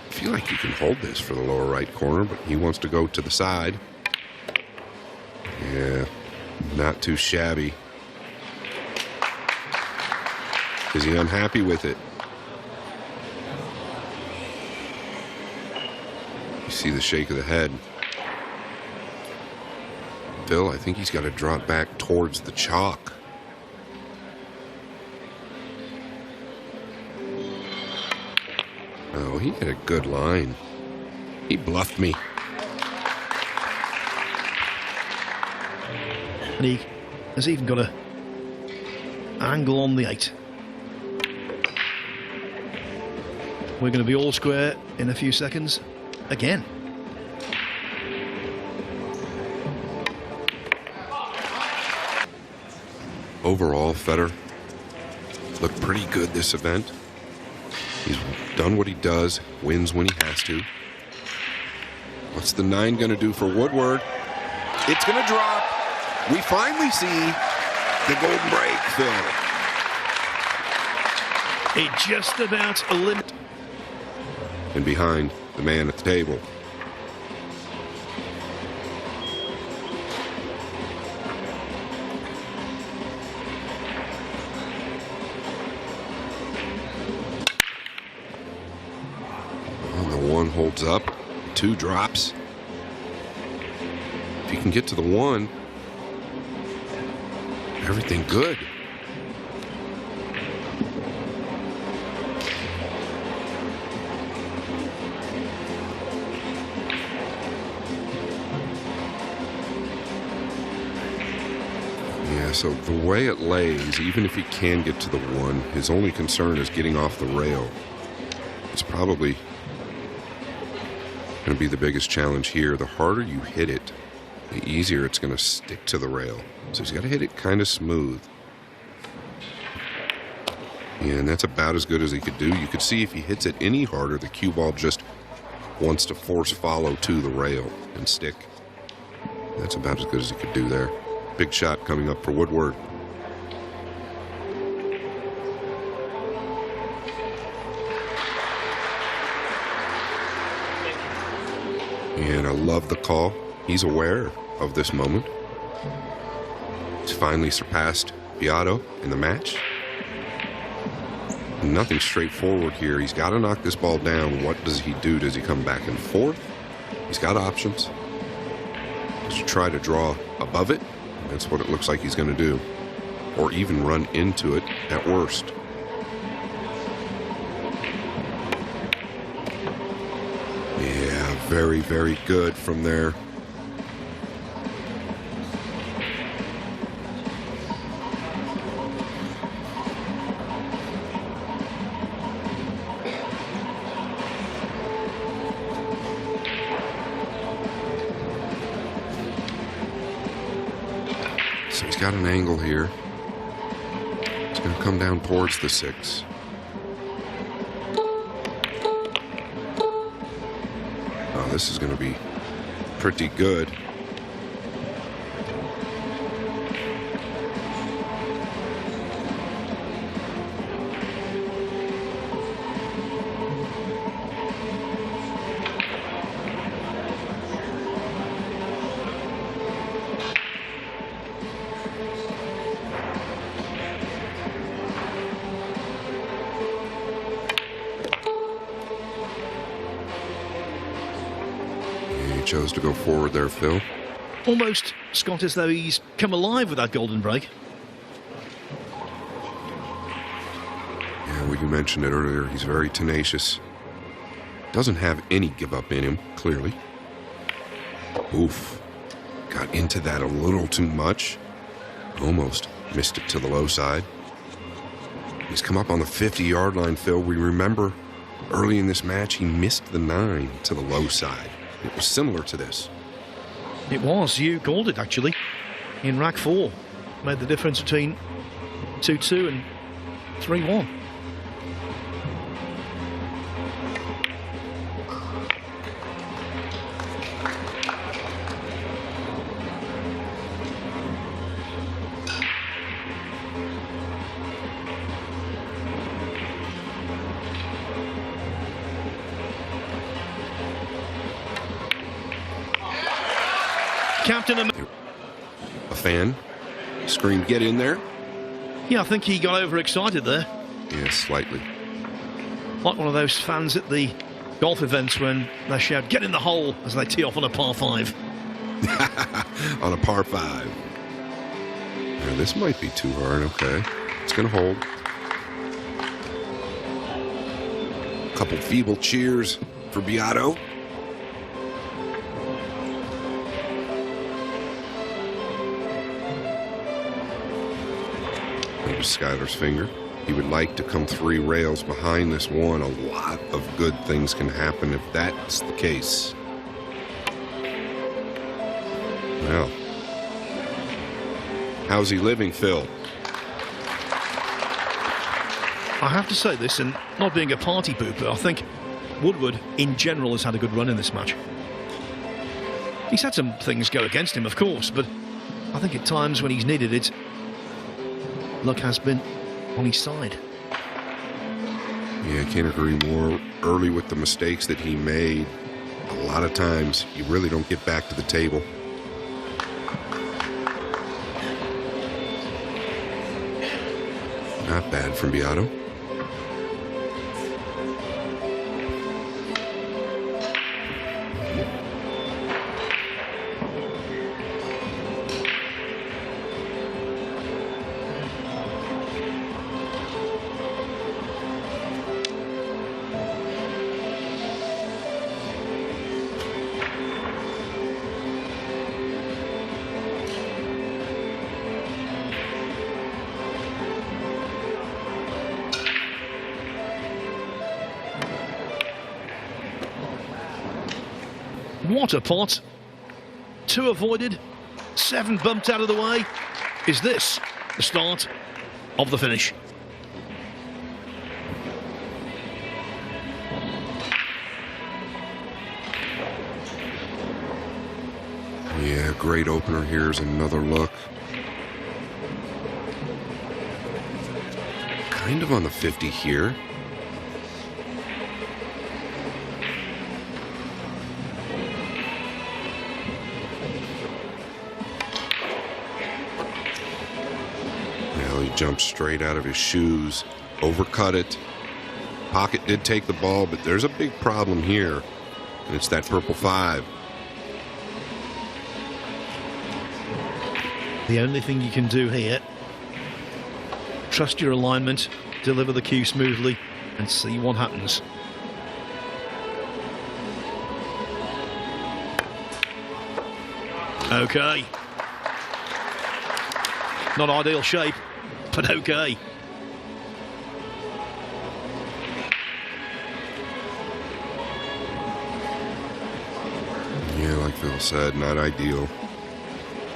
B: I feel like he can hold this for the lower right corner, but he wants to go to the side. Yeah, not too shabby. Is he unhappy with it? You see the shake of the head. Phil, I think he's got to drop back towards the chalk. Oh, he had a good line. He bluffed me.
A: And he has even got an angle on the 8. We're going to be all square in a few seconds again.
B: Overall, Federer looked pretty good this event. He's done what he does, wins when he has to. What's the 9 going to do for Woodward? It's going to drop. We finally see the golden break, Phil.
A: It just about eliminated.
B: And behind the man at the table. And the 1 holds up, 2 drops. If you can get to the 1, everything good. Yeah, so the way it lays, even if he can get to the 1, his only concern is getting off the rail. It's probably going to be the biggest challenge here. The harder you hit it, the easier it's going to stick to the rail. So he's got to hit it kind of smooth. Yeah, and that's about as good as he could do. You could see if he hits it any harder, the cue ball just wants to force follow to the rail and stick. That's about as good as he could do there. Big shot coming up for Woodward. And I love the call. He's aware of this moment. He's finally surpassed Biado in the match. Nothing straightforward here. He's got to knock this ball down. What does he do? Does he come back and forth? He's got options. Does he try to draw above it? That's what it looks like he's going to do. Or even run into it at worst. Yeah, very, very good from there. So he's got an angle here. It's going to come down towards the 6. this is going to be pretty good. Chose to go forward there, Phil.
A: Almost, Scott, as though he's come alive with that golden break.
B: Yeah, well, you mentioned it earlier. He's very tenacious. Doesn't have any give up in him, clearly. Oof. Got into that a little too much. Almost missed it to the low side. He's come up on the 50-yard line, Phil. We remember early in this match, he missed the 9 to the low side. It was similar to this.
A: It was. You called it, actually. In rack 4. Made the difference between 2-2 and 3-1. Captain
B: A fan screamed, "Get in there."
A: Yeah, I think he got overexcited there.
B: Yeah, slightly.
A: Like one of those fans at the golf events when they shout, "Get in the hole," as they tee off on a par 5.
B: On a par 5. Yeah, this might be too hard. Okay. It's going to hold. A couple feeble cheers for Biado. Skyler's finger. He would like to come 3 rails behind this one. A lot of good things can happen if that's the case. Well, how's he living, Phil?
A: I have to say this, and not being a party pooper, I think Woodward in general has had a good run in this match. He's had some things go against him, of course, but I think at times when he's needed it, luck has been on his side.
B: Yeah, I can't agree more. Early with the mistakes that he made, a lot of times you really don't get back to the table. Not bad from Biado.
A: What a pot. 2 avoided, 7 bumped out of the way. Is this the start of the finish?
B: Yeah, great opener. Here's another look. Kind of on the 50 here. Jumped straight out of his shoes, overcut it. Pocket did take the ball, but there's a big problem here, and it's that purple 5.
A: The only thing you can do here, trust your alignment, deliver the cue smoothly, and see what happens. Okay. Not ideal shape, but okay.
B: Yeah, like Phil said, not ideal.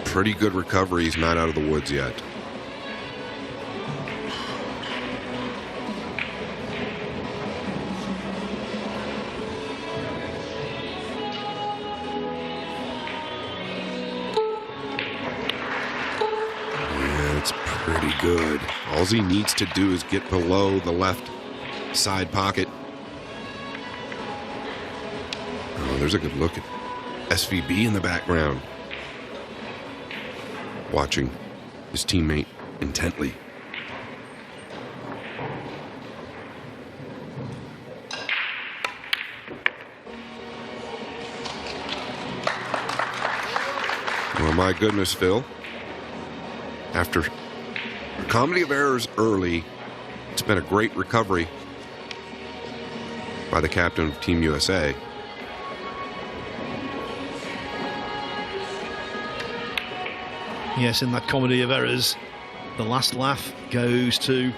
B: Pretty good recovery. He's not out of the woods yet. good. All he needs to do is get below the left side pocket. Oh, there's a good look at SVB in the background, watching his teammate intently. Well, my goodness, Phil. After a comedy of errors early, it's been a great recovery by the captain of Team USA.
A: Yes, in that comedy of errors, the last laugh goes to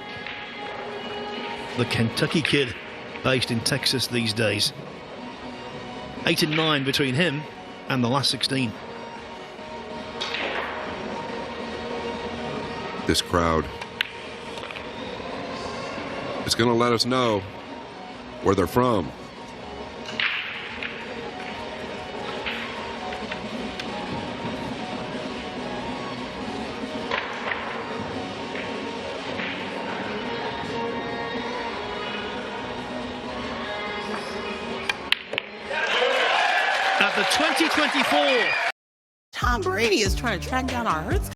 A: the Kentucky kid based in Texas these days. 8 and 9 between him and the last 16.
B: This crowd is going to let us know where they're from.
A: At the 2024
H: Tom Brady is trying to track down our Hurts